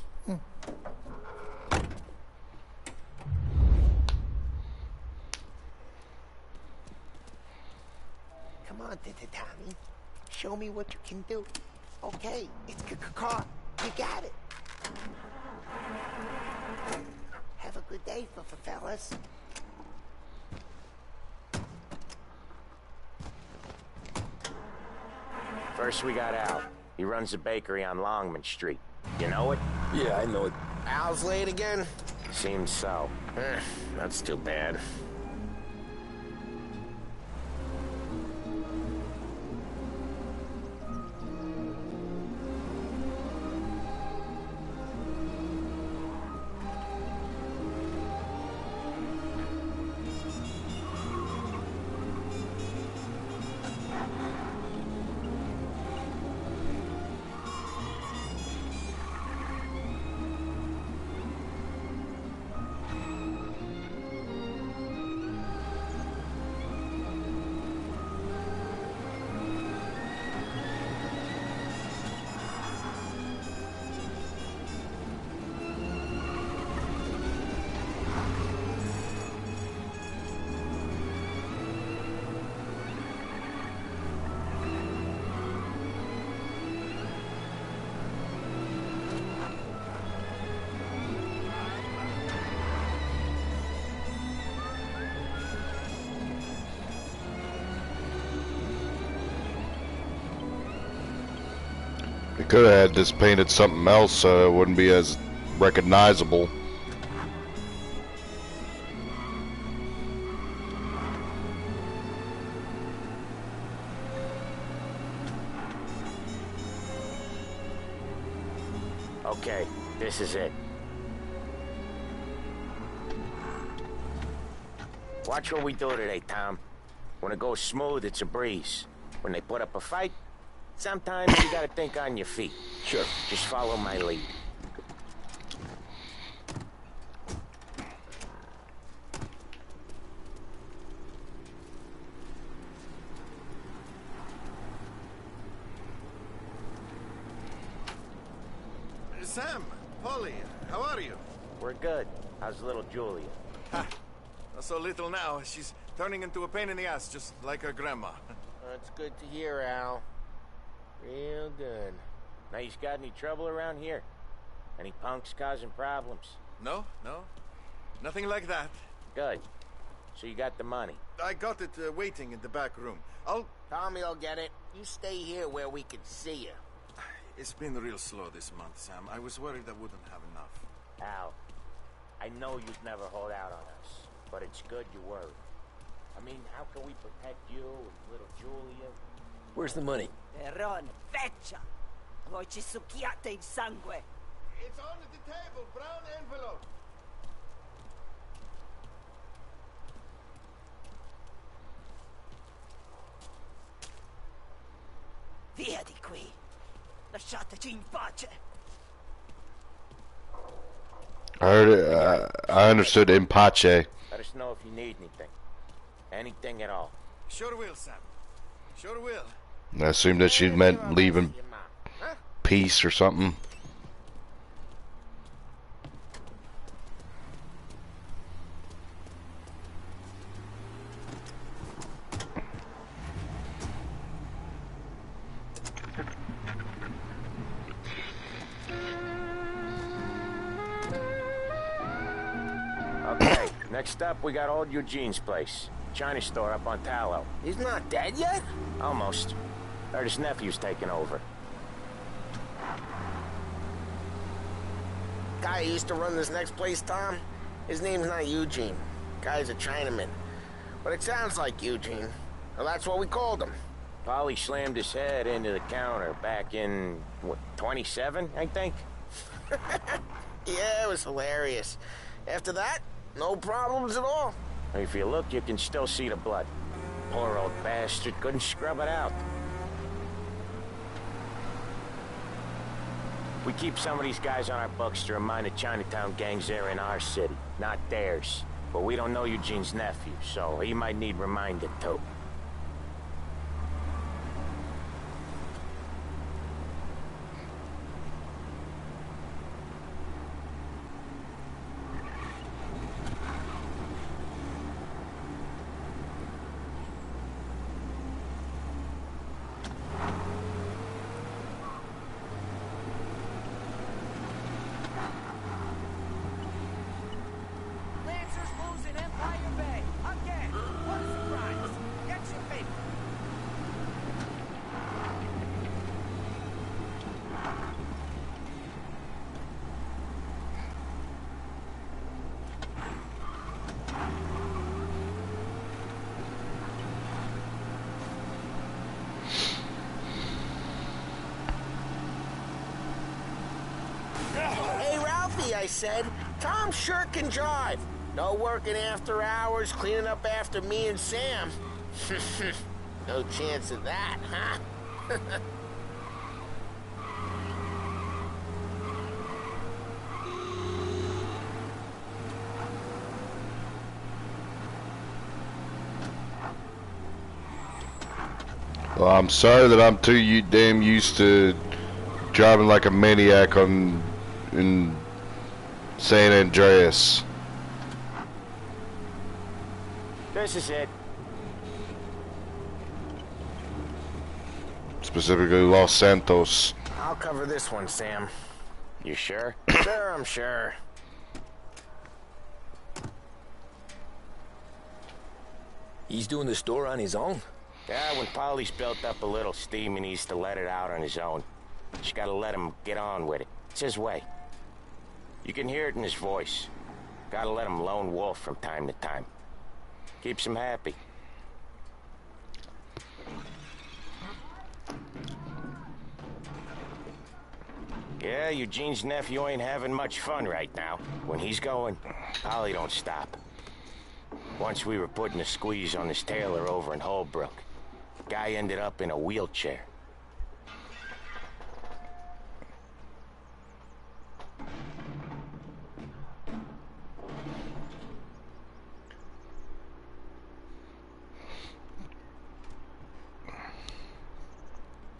Come on, Tommy. Show me what you can do. Okay, it's car. You got it. Have a good day, fellas. First we got Al. He runs a bakery on Longman Street. You know it? Yeah, I know it. Al's late again? Seems so. That's too bad. They could have had this painted something else so it wouldn't be as recognizable. Okay, This is it. Watch what we do today, Tom. When it goes smooth, it's a breeze. When they put up a fight, sometimes you gotta think on your feet. Sure. Just follow my lead. Sam, Polly, how are you? We're good. How's little Julia? Ha! Not so little now. She's turning into a pain in the ass, just like her grandma. That's good to hear, Al. Real good. Now, you got any trouble around here? Any punks causing problems? No. Nothing like that. Good. So you got the money? I got it waiting in the back room. Tommy will get it. You stay here where we can see you. It's been real slow this month, Sam. I was worried I wouldn't have enough. Al, I know you'd never hold out on us, but it's good you worried. I mean, how can we protect you and little Julia? Where's the money? Peron, feccia! Voi ci succhiate il sangue! It's on the table, brown envelope. Via di qui! Lasciateci in pace! I heard it. I understood in pace. Let us know if you need anything. Anything at all. Sure will, Sam. Sure will. I assumed that she meant leaving peace or something. Okay, next up we got old Eugene's place. China store up on Tallow. He's not dead yet? Almost. Heard his nephew's taking over. Guy who used to run this next place, Tom? His name's not Eugene. Guy's a Chinaman. But it sounds like Eugene. Well, that's what we called him. Polly slammed his head into the counter back in, what, 27, I think? Yeah, it was hilarious. After that, no problems at all. If you look, you can still see the blood. Poor old bastard couldn't scrub it out. We keep some of these guys on our books to remind the Chinatown gangs they're in our city, not theirs. But we don't know Eugene's nephew, so he might need reminded too. Lancers losing Empire Bay! Again! What a surprise! Get your paper! Hey, Ralphie, I said. Tom sure can drive. No working after hours, cleaning up after me and Sam. No chance of that, huh? Well, I'm sorry that I'm too damn used to driving like a maniac in San Andreas. This is it. Specifically Los Santos. I'll cover this one, Sam. You sure? Sure, I'm sure. He's doing the store on his own? Yeah, when Polly's built up a little steam, he needs to let it out on his own. Just gotta let him get on with it. It's his way. You can hear it in his voice. Gotta let him lone wolf from time to time. Keeps him happy. Yeah, Eugene's nephew ain't having much fun right now. When he's going, Polly don't stop. Once we were putting a squeeze on his tailor over in Holbrook. Guy ended up in a wheelchair.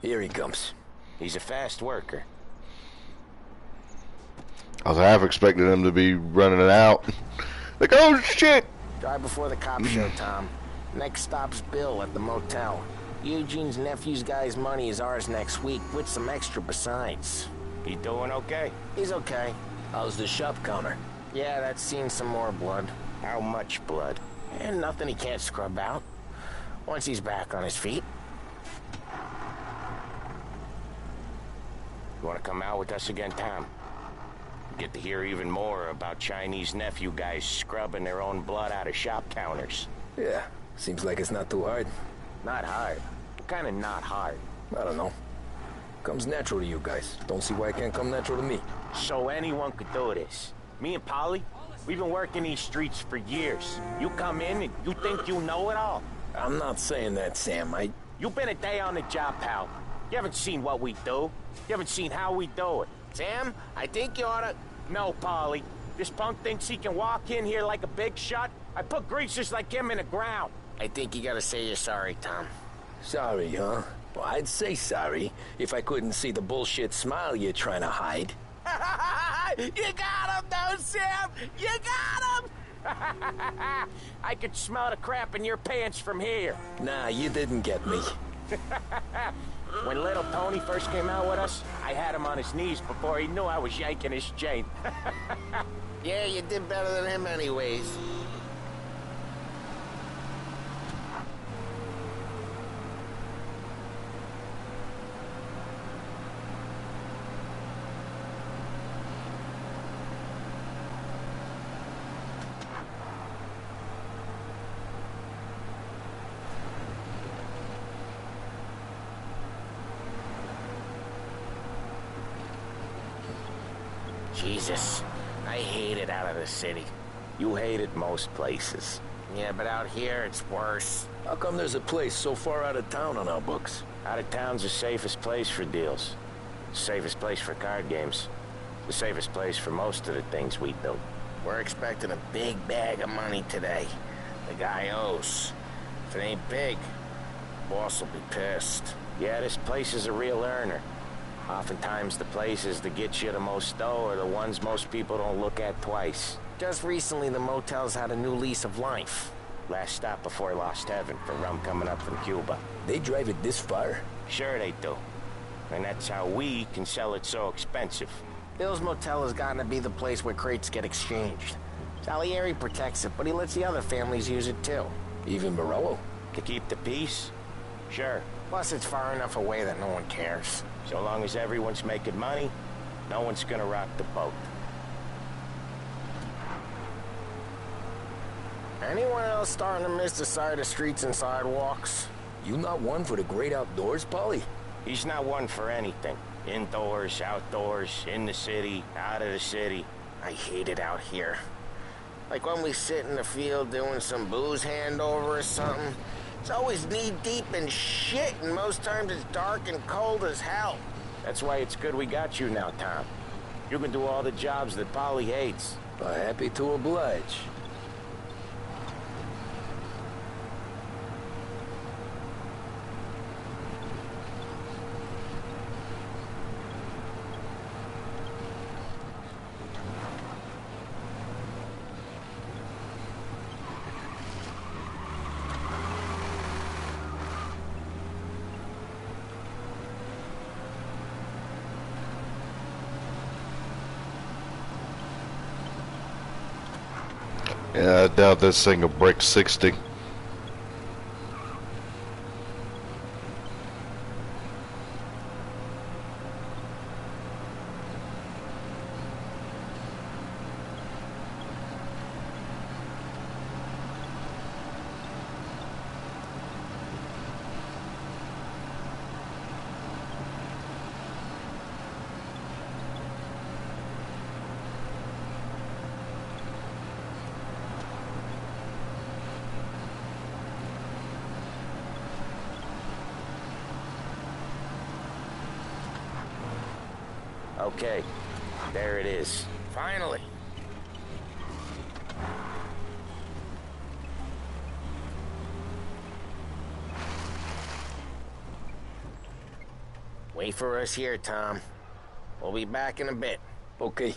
Here he comes. He's a fast worker. I was half expecting him to be running it out. Like, oh shit! Drive before the cops show, Tom. Next stop's Bill at the motel. Eugene's nephew's guy's money is ours next week, with some extra besides. He doing okay? He's okay. How's the shop counter? Yeah, that's seen some more blood. How much blood? And nothing he can't scrub out. Once he's back on his feet. You want to come out with us again, Tom? Get to hear even more about Chinese nephew guys scrubbing their own blood out of shop counters. Yeah, seems like it's not too hard. Not hard. Kind of not hard. I don't know. Comes natural to you guys. Don't see why it can't come natural to me. So anyone could do this. Me and Polly, we've been working these streets for years. You come in and you think you know it all. I'm not saying that, Sam. You've been a day on the job, pal. You haven't seen what we do. You haven't seen how we do it. Sam, I think you oughta... No, Polly. This punk thinks he can walk in here like a big shot. I put greasers like him in the ground. I think you gotta say you're sorry, Tom. Sorry, huh? Well, I'd say sorry if I couldn't see the bullshit smile you're trying to hide. You got him, though, Sam! You got him! I could smell the crap in your pants from here. Nah, you didn't get me. When little Tony first came out with us, I had him on his knees before he knew I was yanking his chain. Yeah, you did better than him anyways. Jesus, I hate it out of the city. You hate it most places. Yeah, but out here it's worse. How come there's a place so far out of town on our books? Out of town's the safest place for deals. The safest place for card games. The safest place for most of the things we do. We're expecting a big bag of money today. The guy owes. If it ain't big, boss will be pissed. Yeah, this place is a real earner. Oftentimes the places that get you the most dough are the ones most people don't look at twice. Just recently the motel's had a new lease of life. Last stop before Lost Heaven for rum coming up from Cuba. They drive it this far? Sure they do. And that's how we can sell it so expensive. Bill's motel has gotten to be the place where crates get exchanged. Salieri protects it, but he lets the other families use it too. Even Morello? To keep the peace? Sure. Plus it's far enough away that no one cares. So long as everyone's making money, no one's gonna rock the boat. Anyone else starting to miss the side of streets and sidewalks? You not one for the great outdoors, Polly? He's not one for anything. Indoors, outdoors, in the city, out of the city. I hate it out here. Like when we sit in the field doing some booze handover or something. It's always knee-deep in shit, and most times it's dark and cold as hell. That's why it's good we got you now, Tom. You can do all the jobs that Polly hates. Happy to oblige. Yeah, I doubt this thing will break 60. Okay, there it is. Finally. Wait for us here, Tom. We'll be back in a bit. Okay.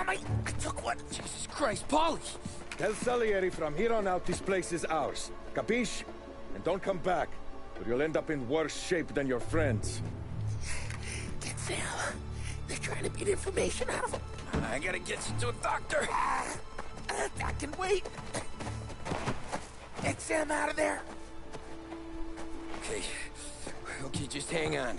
I took one. Jesus Christ, Paulie! Tell Salieri from here on out this place is ours. Capiche? And don't come back, or you'll end up in worse shape than your friends. Get Sam. They're trying to beat information out of him. I gotta get you to a doctor. I can wait. Get Sam out of there. Okay. Okay, just hang on.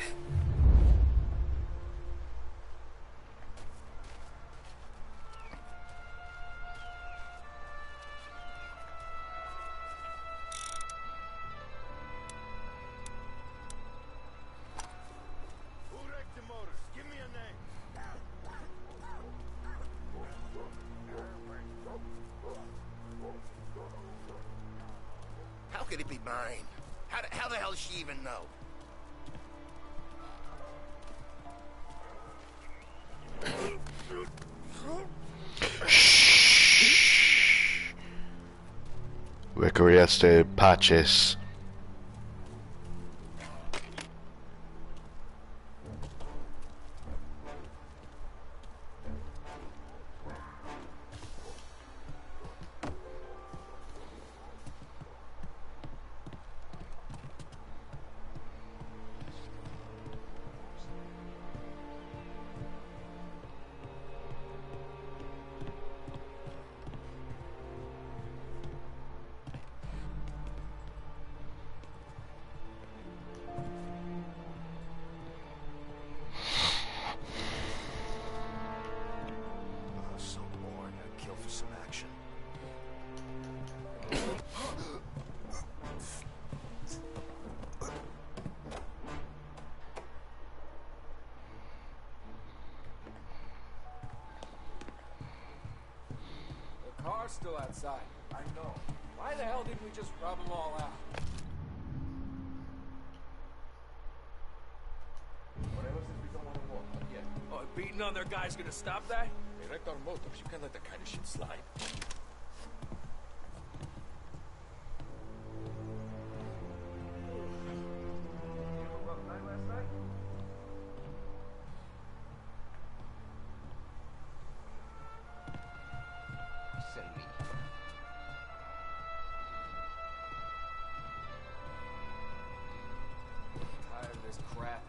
How could it be mine? How the hell does she even know? Requiesce paces. So bored. I'd kill for some action. The car's still outside. I know. Why the hell didn't we just rub them all out? Oh, beating on their guy's gonna stop that? They wrecked our motors. You can't let that kind of shit slide. Tired of this crap.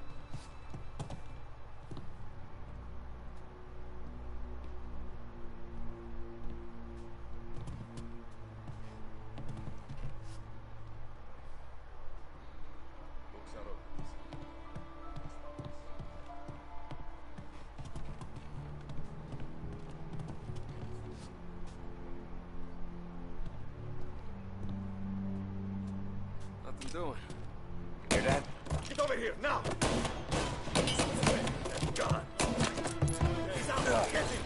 Nothing doing. Hear that? Get over here, now! That's gone. He's out. Get him!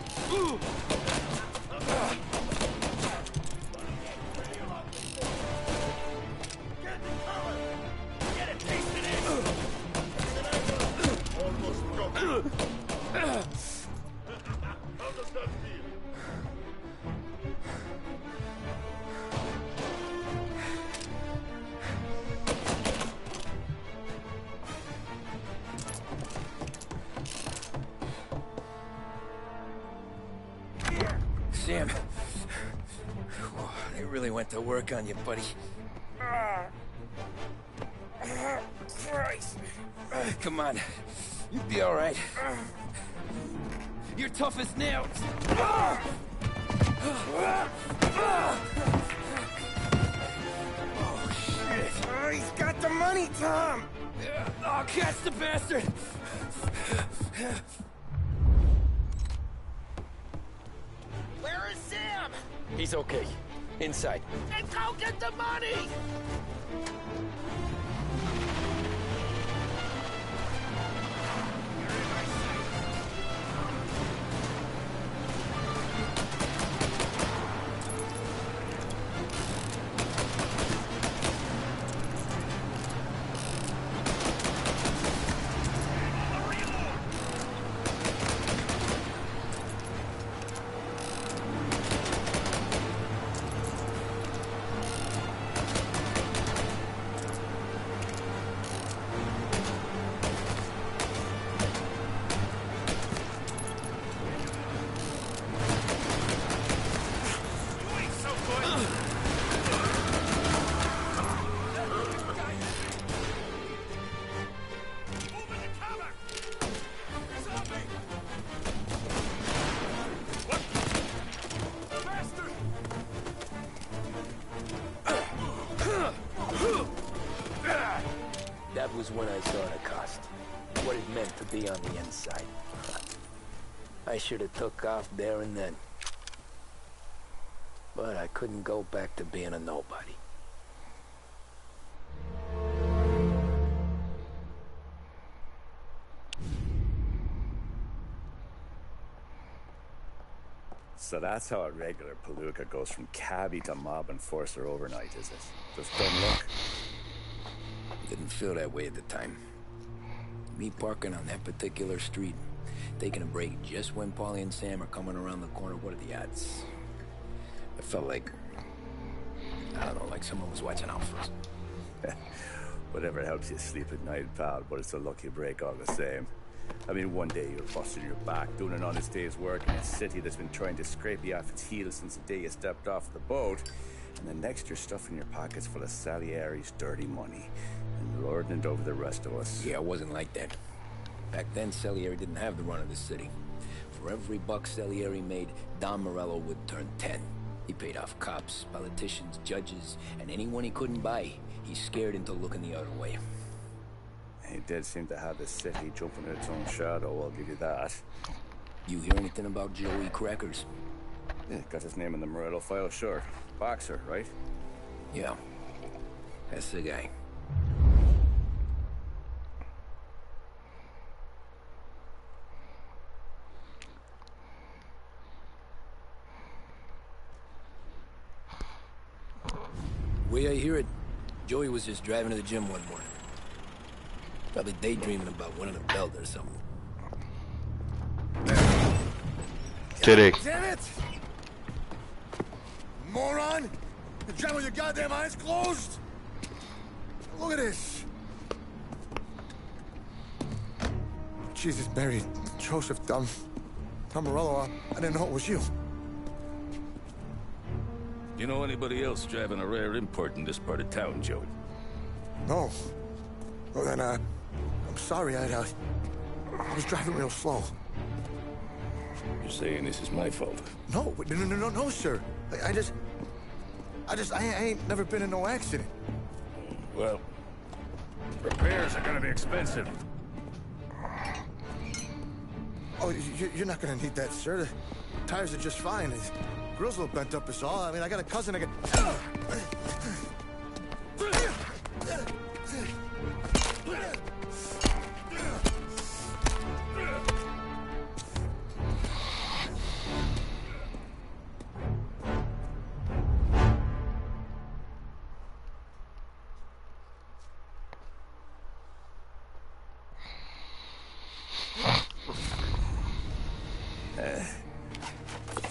Get it, taste it Almost broke. How does that feel? Sam. Whoa, they really went to work on you, buddy. Christ. Come on. You'll be all right. You're tough as nails. Oh, shit. Oh, he's got the money, Tom. Oh, catch the bastard. Where is Sam? He's okay. Inside. Then go get the money! was when I saw the cost. What it meant to be on the inside. I should have took off there and then. But I couldn't go back to being a nobody. So that's how a regular palooka goes from cabbie to mob enforcer overnight, is it? Just dumb luck? Didn't feel that way at the time. Me parking on that particular street, taking a break just when Paulie and Sam are coming around the corner, what are the odds? I felt like, I don't know, like someone was watching out for us. Whatever helps you sleep at night, pal, but it's a lucky break all the same. I mean, one day you're busting your back, doing an honest day's work in a city that's been trying to scrape you off its heels since the day you stepped off the boat, and the next you're stuffing your pockets full of Salieri's dirty money and lording it over the rest of us. Yeah, it wasn't like that. Back then, Salieri didn't have the run of the city. For every buck Salieri made, Don Morello would turn 10. He paid off cops, politicians, judges, and anyone he couldn't buy, he scared into looking the other way. He did seem to have the city jumping in its own shadow, I'll give you that. You hear anything about Joey Crackers? Yeah, got his name in the Morello file, sure. Boxer, right? Yeah, that's the guy. The way I hear it, Joey was just driving to the gym one morning. Probably daydreaming about winning a belt or something. Kitty. Damn it! Moron! You driving with your goddamn eyes closed? Look at this. Jesus, Mary, Joseph, Tom Morello, I didn't know it was you. You know anybody else driving a rare import in this part of town, Joey? No. Well, then, I'm sorry, I was driving real slow. You're saying this is my fault? No, no, sir. I ain't never been in no accident. Well, repairs are gonna be expensive. Oh, you're not gonna need that, sir. The tires are just fine. The grill's a little bent up is all. I mean, I got a cousin I can...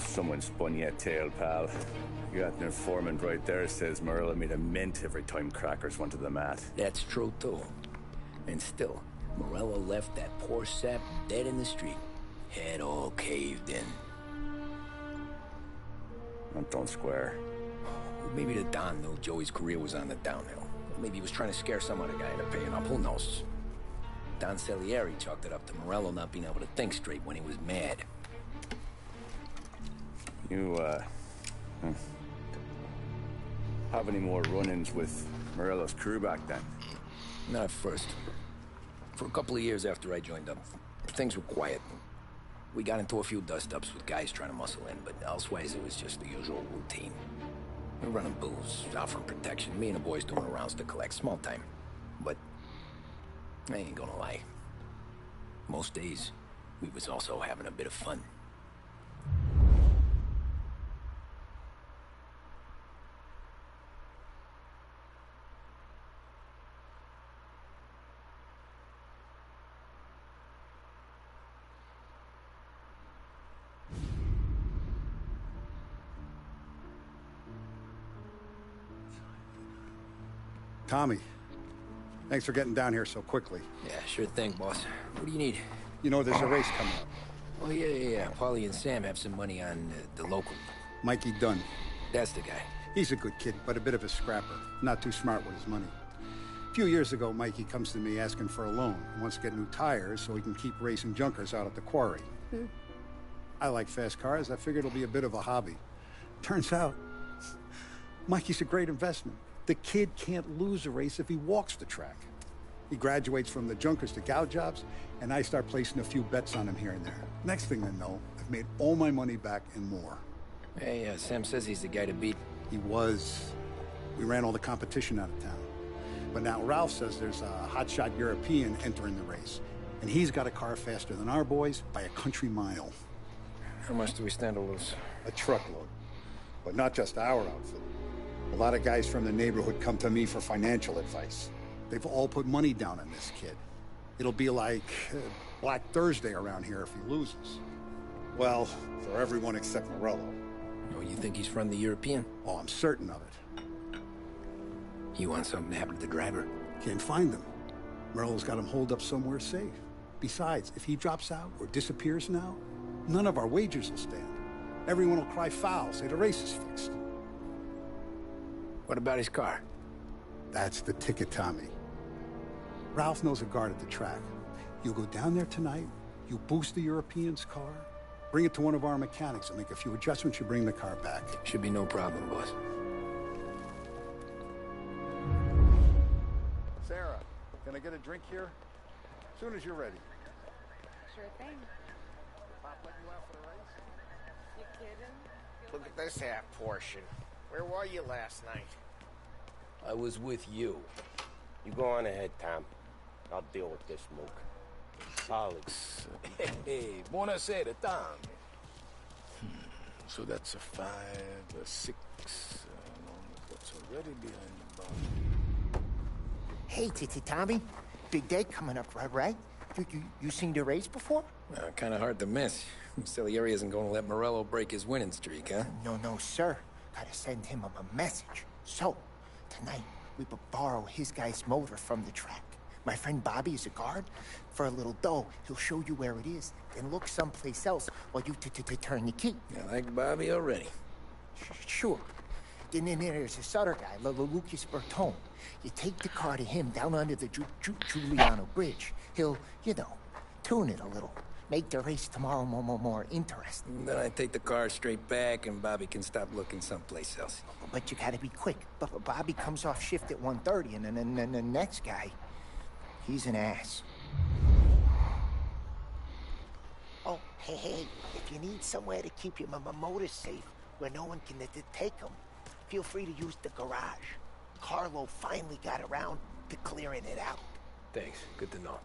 Someone spun you a tail, pal. You got an informant right there says Morello made a mint every time Crackers went to the mat. That's true, too. And still, Morello left that poor sap dead in the street. Head all caved in. Don't square. Maybe the Don knew Joey's career was on the downhill. Maybe he was trying to scare some other guy into paying up. Who knows? Don Salieri chalked it up to Morello not being able to think straight when he was mad. You, have any more run-ins with Morello's crew back then? Not at first. For a couple of years after I joined up, things were quiet. We got into a few dust-ups with guys trying to muscle in, but elsewise it was just the usual routine. We're running booze, offering protection, me and the boys doing the rounds to collect, small time. But I ain't gonna lie. Most days, we was also having a bit of fun. Tommy, thanks for getting down here so quickly. Yeah, sure thing, boss. What do you need? You know there's a race coming up. Oh, yeah. Paulie and Sam have some money on the local. Mikey Dunn. That's the guy. He's a good kid, but a bit of a scrapper. Not too smart with his money. A few years ago, Mikey comes to me asking for a loan. He wants to get new tires so he can keep racing junkers out at the quarry. I like fast cars. I figured it'll be a bit of a hobby. Turns out, Mikey's a great investment. The kid can't lose a race if he walks the track. He graduates from the junkers to gal jobs, and I start placing a few bets on him here and there. Next thing I know, I've made all my money back and more. Hey, Sam says he's the guy to beat. He was. We ran all the competition out of town. But now Ralph says there's a hotshot European entering the race, and he's got a car faster than our boys by a country mile. How much do we stand to lose? A truckload. But not just our outfit. A lot of guys from the neighborhood come to me for financial advice. They've all put money down on this kid. It'll be like Black Thursday around here if he loses. Well, for everyone except Morello. Oh, you think he's from the European? Oh, I'm certain of it. You want something to happen to the driver? Can't find him. Morello's got him holed up somewhere safe. Besides, if he drops out or disappears now, none of our wagers will stand. Everyone will cry foul, say the race is fixed. What about his car? That's the ticket, Tommy. Ralph knows a guard at the track. You go down there tonight, you boost the European's car, bring it to one of our mechanics and make a few adjustments, you bring the car back. Should be no problem, boss. Sarah, can I get a drink here? As soon as you're ready. Sure thing. Pop letting you out for the race? You kidding? Look at this half portion. Where were you last night? I was with you. You go on ahead, Tom. I'll deal with this mook. Alex. Hey, buonasera, Tom. So that's a 5, a 6, what's already behind the bar. Hey, Tommy. Big day coming up, right? You seen the race before? Kind of hard to miss. Salieri isn't going to let Morello break his winning streak, huh? No, sir. Gotta send him a message. So, tonight, we will borrow his guy's motor from the track. My friend Bobby is a guard. For a little dough, he'll show you where it is, then look someplace else while you turn the key. I like Bobby already. Sure. Then there's this other guy, Lucas Bertone. You take the car to him down under the Giuliano Bridge. He'll, tune it a little. Make the race tomorrow more interesting. Then I take the car straight back and Bobby can stop looking someplace else. But you gotta be quick. But Bobby comes off shift at 1:30 and then the next guy, he's an ass. Oh, hey, if you need somewhere to keep your motor safe where no one can take them, feel free to use the garage. Carlo finally got around to clearing it out. Thanks. Good to know.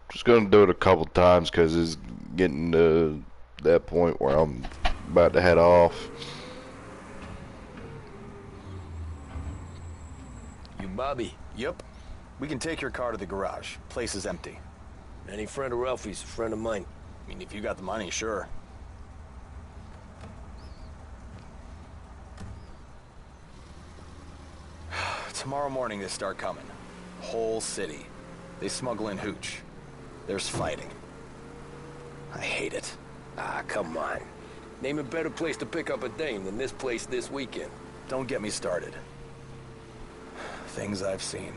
Just gonna do it a couple times because it's getting to that point where I'm about to head off. You Bobby? Yep. We can take your car to the garage. Place is empty. Any friend of Ralphie's, a friend of mine. I mean, if you got the money, sure. Tomorrow morning they start coming. Whole city. They smuggle in hooch. There's fighting. I hate it. Ah, come on. Name a better place to pick up a dame than this place this weekend. Don't get me started. Things I've seen.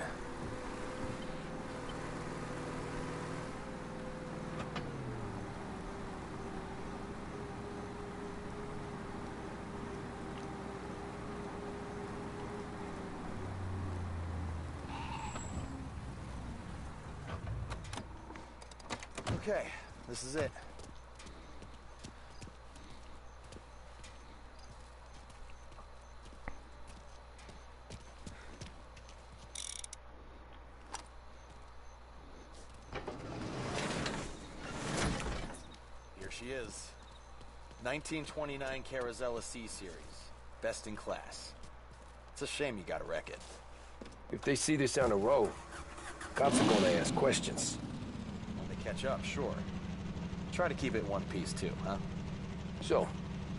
Okay, this is it. Here she is. 1929 Carazella C Series. Best in class. It's a shame you gotta wreck it. If they see this on the road, cops are gonna ask questions. When they catch up, sure. Try to keep it in one piece, too, huh? So,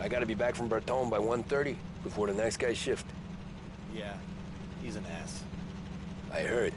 I gotta be back from Bertone by 1:30 before the nice guy shift. Yeah, he's an ass. I heard.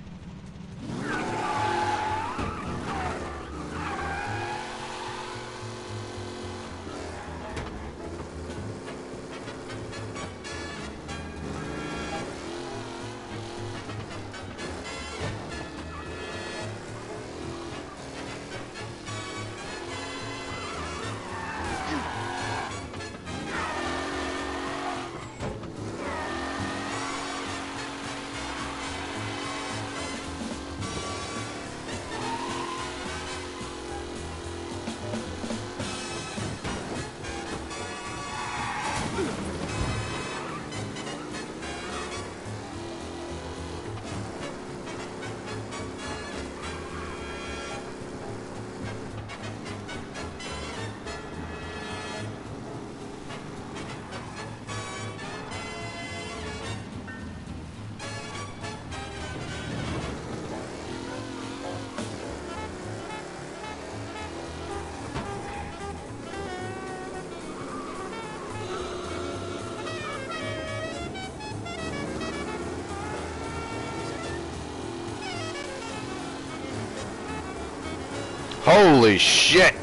Holy shit!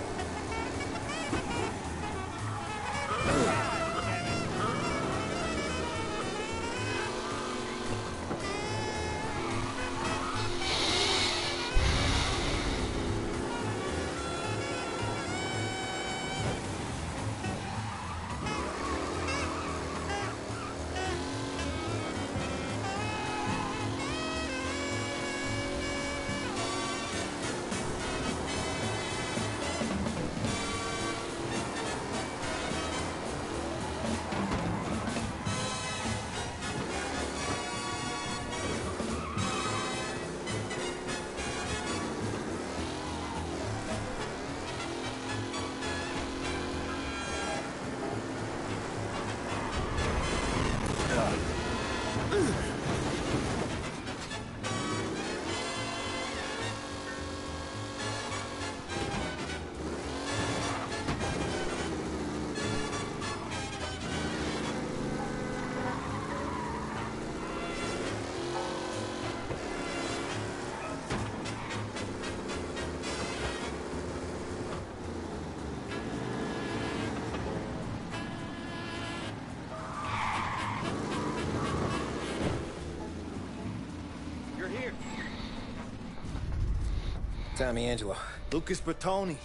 Tommy Angelo. Lucas Bertoni.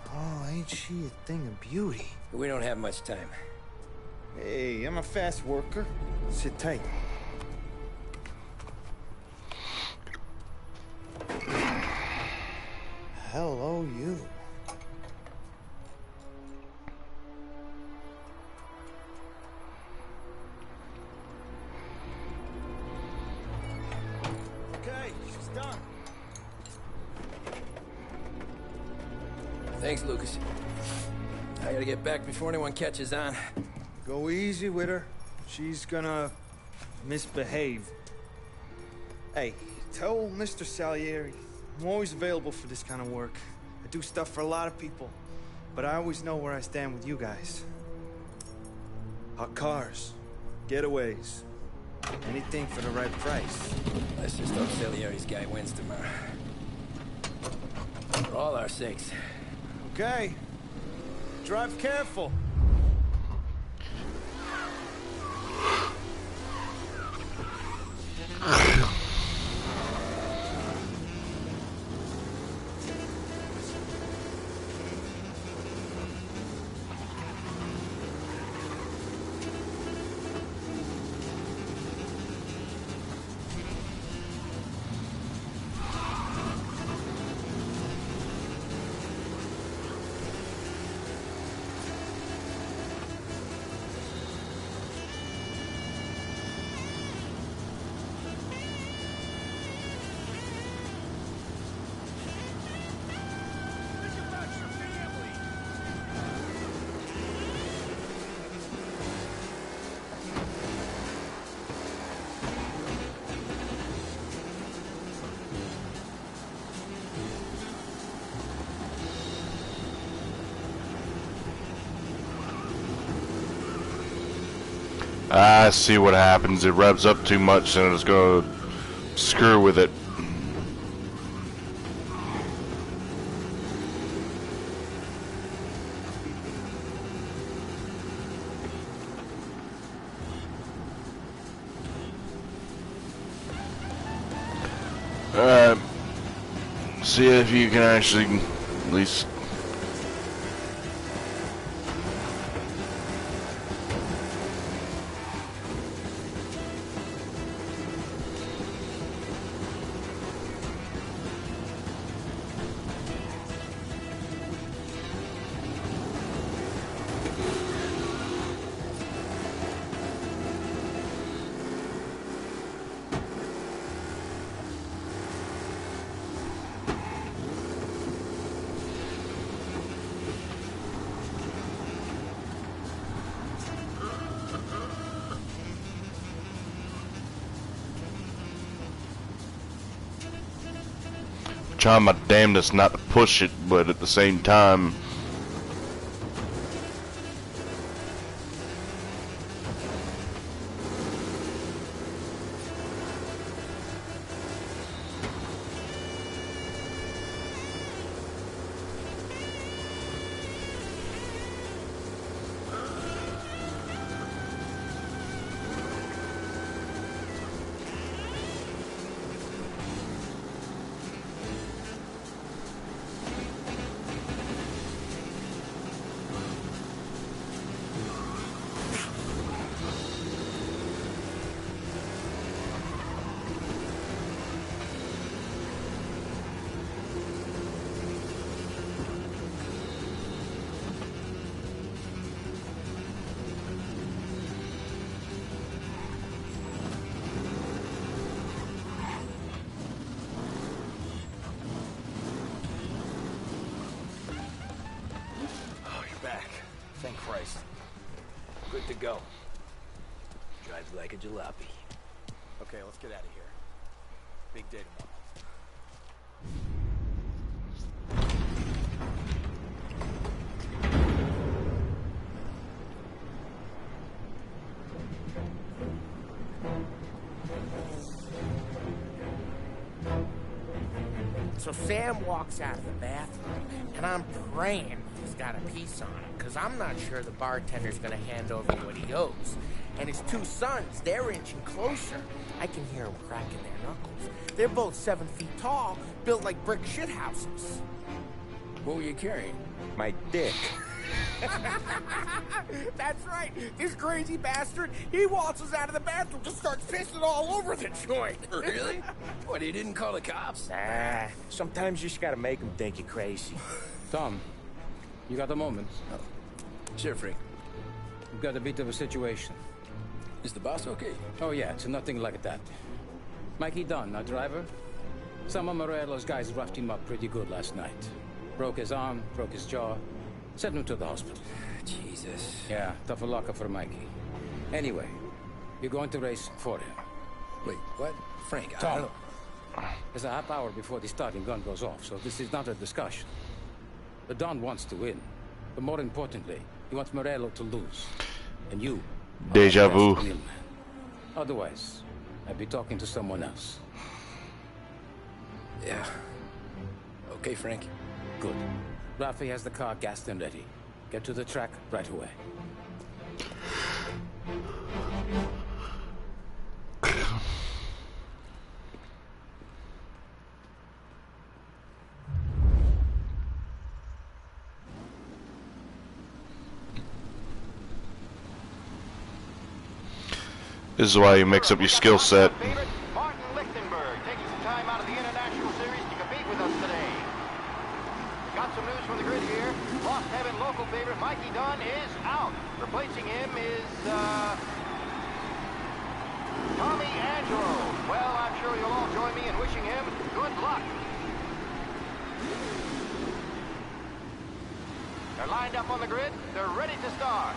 Oh, ain't she a thing of beauty? We don't have much time. Hey, I'm a fast worker. Sit tight. Hello, you. Okay, she's done. Thanks, Lucas. I gotta get back before anyone catches on. Go easy with her. She's gonna misbehave. Hey, tell Mr. Salieri I'm always available for this kind of work. I do stuff for a lot of people, but I always know where I stand with you guys. Hot cars, getaways, anything for the right price. Let's just hope Salieri's guy wins tomorrow. For all our sakes. Okay. Drive careful. I see what happens. It revs up too much and it's gonna screw with it. See if you can actually at least. Trying my damnedest not to push it, but at the same time, Thank Christ. Good to go. Drives like a jalopy. Okay, let's get out of here. Big day tomorrow. So Sam walks out of the bathroom, and I'm praying he's got a piece on him, because I'm not sure the bartender's going to hand over what he owes. And his two sons, they're inching closer. I can hear them cracking their knuckles. They're both 7 feet tall, built like brick shithouses. What were you carrying? My dick. That's right. This crazy bastard, he waltzes out of the bathroom, just starts pissing all over the joint. Really? What, he didn't call the cops? Nah, sometimes you just gotta make him think you're crazy. Tom, you got a moment? Oh. Sure, Frank. We've got a bit of a situation. Is the boss okay? Oh yeah, it's nothing like that. Mikey Dunn, our driver. Some of Morello's guys roughed him up pretty good last night. Broke his arm, broke his jaw. Sent him to the hospital. Jesus. Yeah, tough luck for Mikey. Anyway, you're going to race for him. Wait, what? Frank, I Tom, don't know. there's a half hour before the starting gun goes off, so this is not a discussion. The Don wants to win, but more importantly, he wants Morello to lose. And you... Deja vu. Otherwise, I'd be talking to someone else. Yeah. Okay, Frank. Good. Rafi has the car gassed and ready. Get to the track right away. This is why you mix up your skill set. Favorite Mikey Dunn is out. Replacing him is Tommy Angelo. Well, I'm sure you'll all join me in wishing him good luck. They're lined up on the grid. They're ready to start.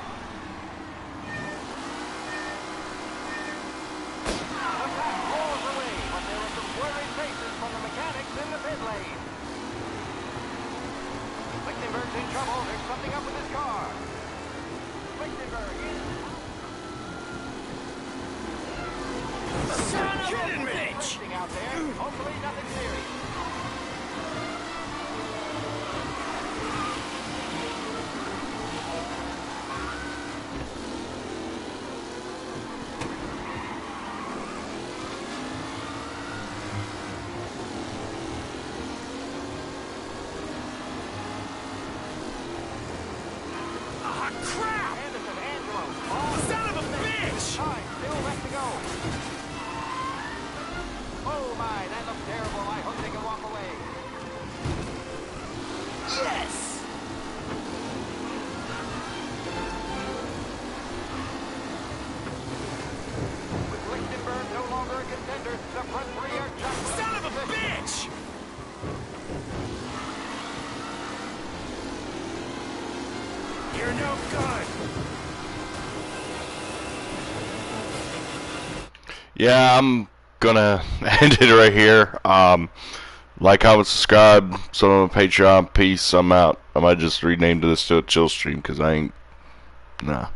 The pack rolls away, but there are some worried faces from the mechanics in the pit lane. Lichtenberg's in trouble. There's something up with his car. Lichtenberg is... Son of a kidding me? bitch! Out there. Hopefully nothing serious. Ah, crap! Anderson, Angelo. Son of a bitch! Time, still left to go. Oh my, that looks terrible. I hope they can walk away. Yes! With Lichtenberg no longer a contender, the front three are just... Son of a bitch! You're no good! Yeah, I'm gonna end it right here. Like, comment, subscribe, so on Patreon. Peace. I'm out. I might just rename this to a chill stream because I ain't. Nah.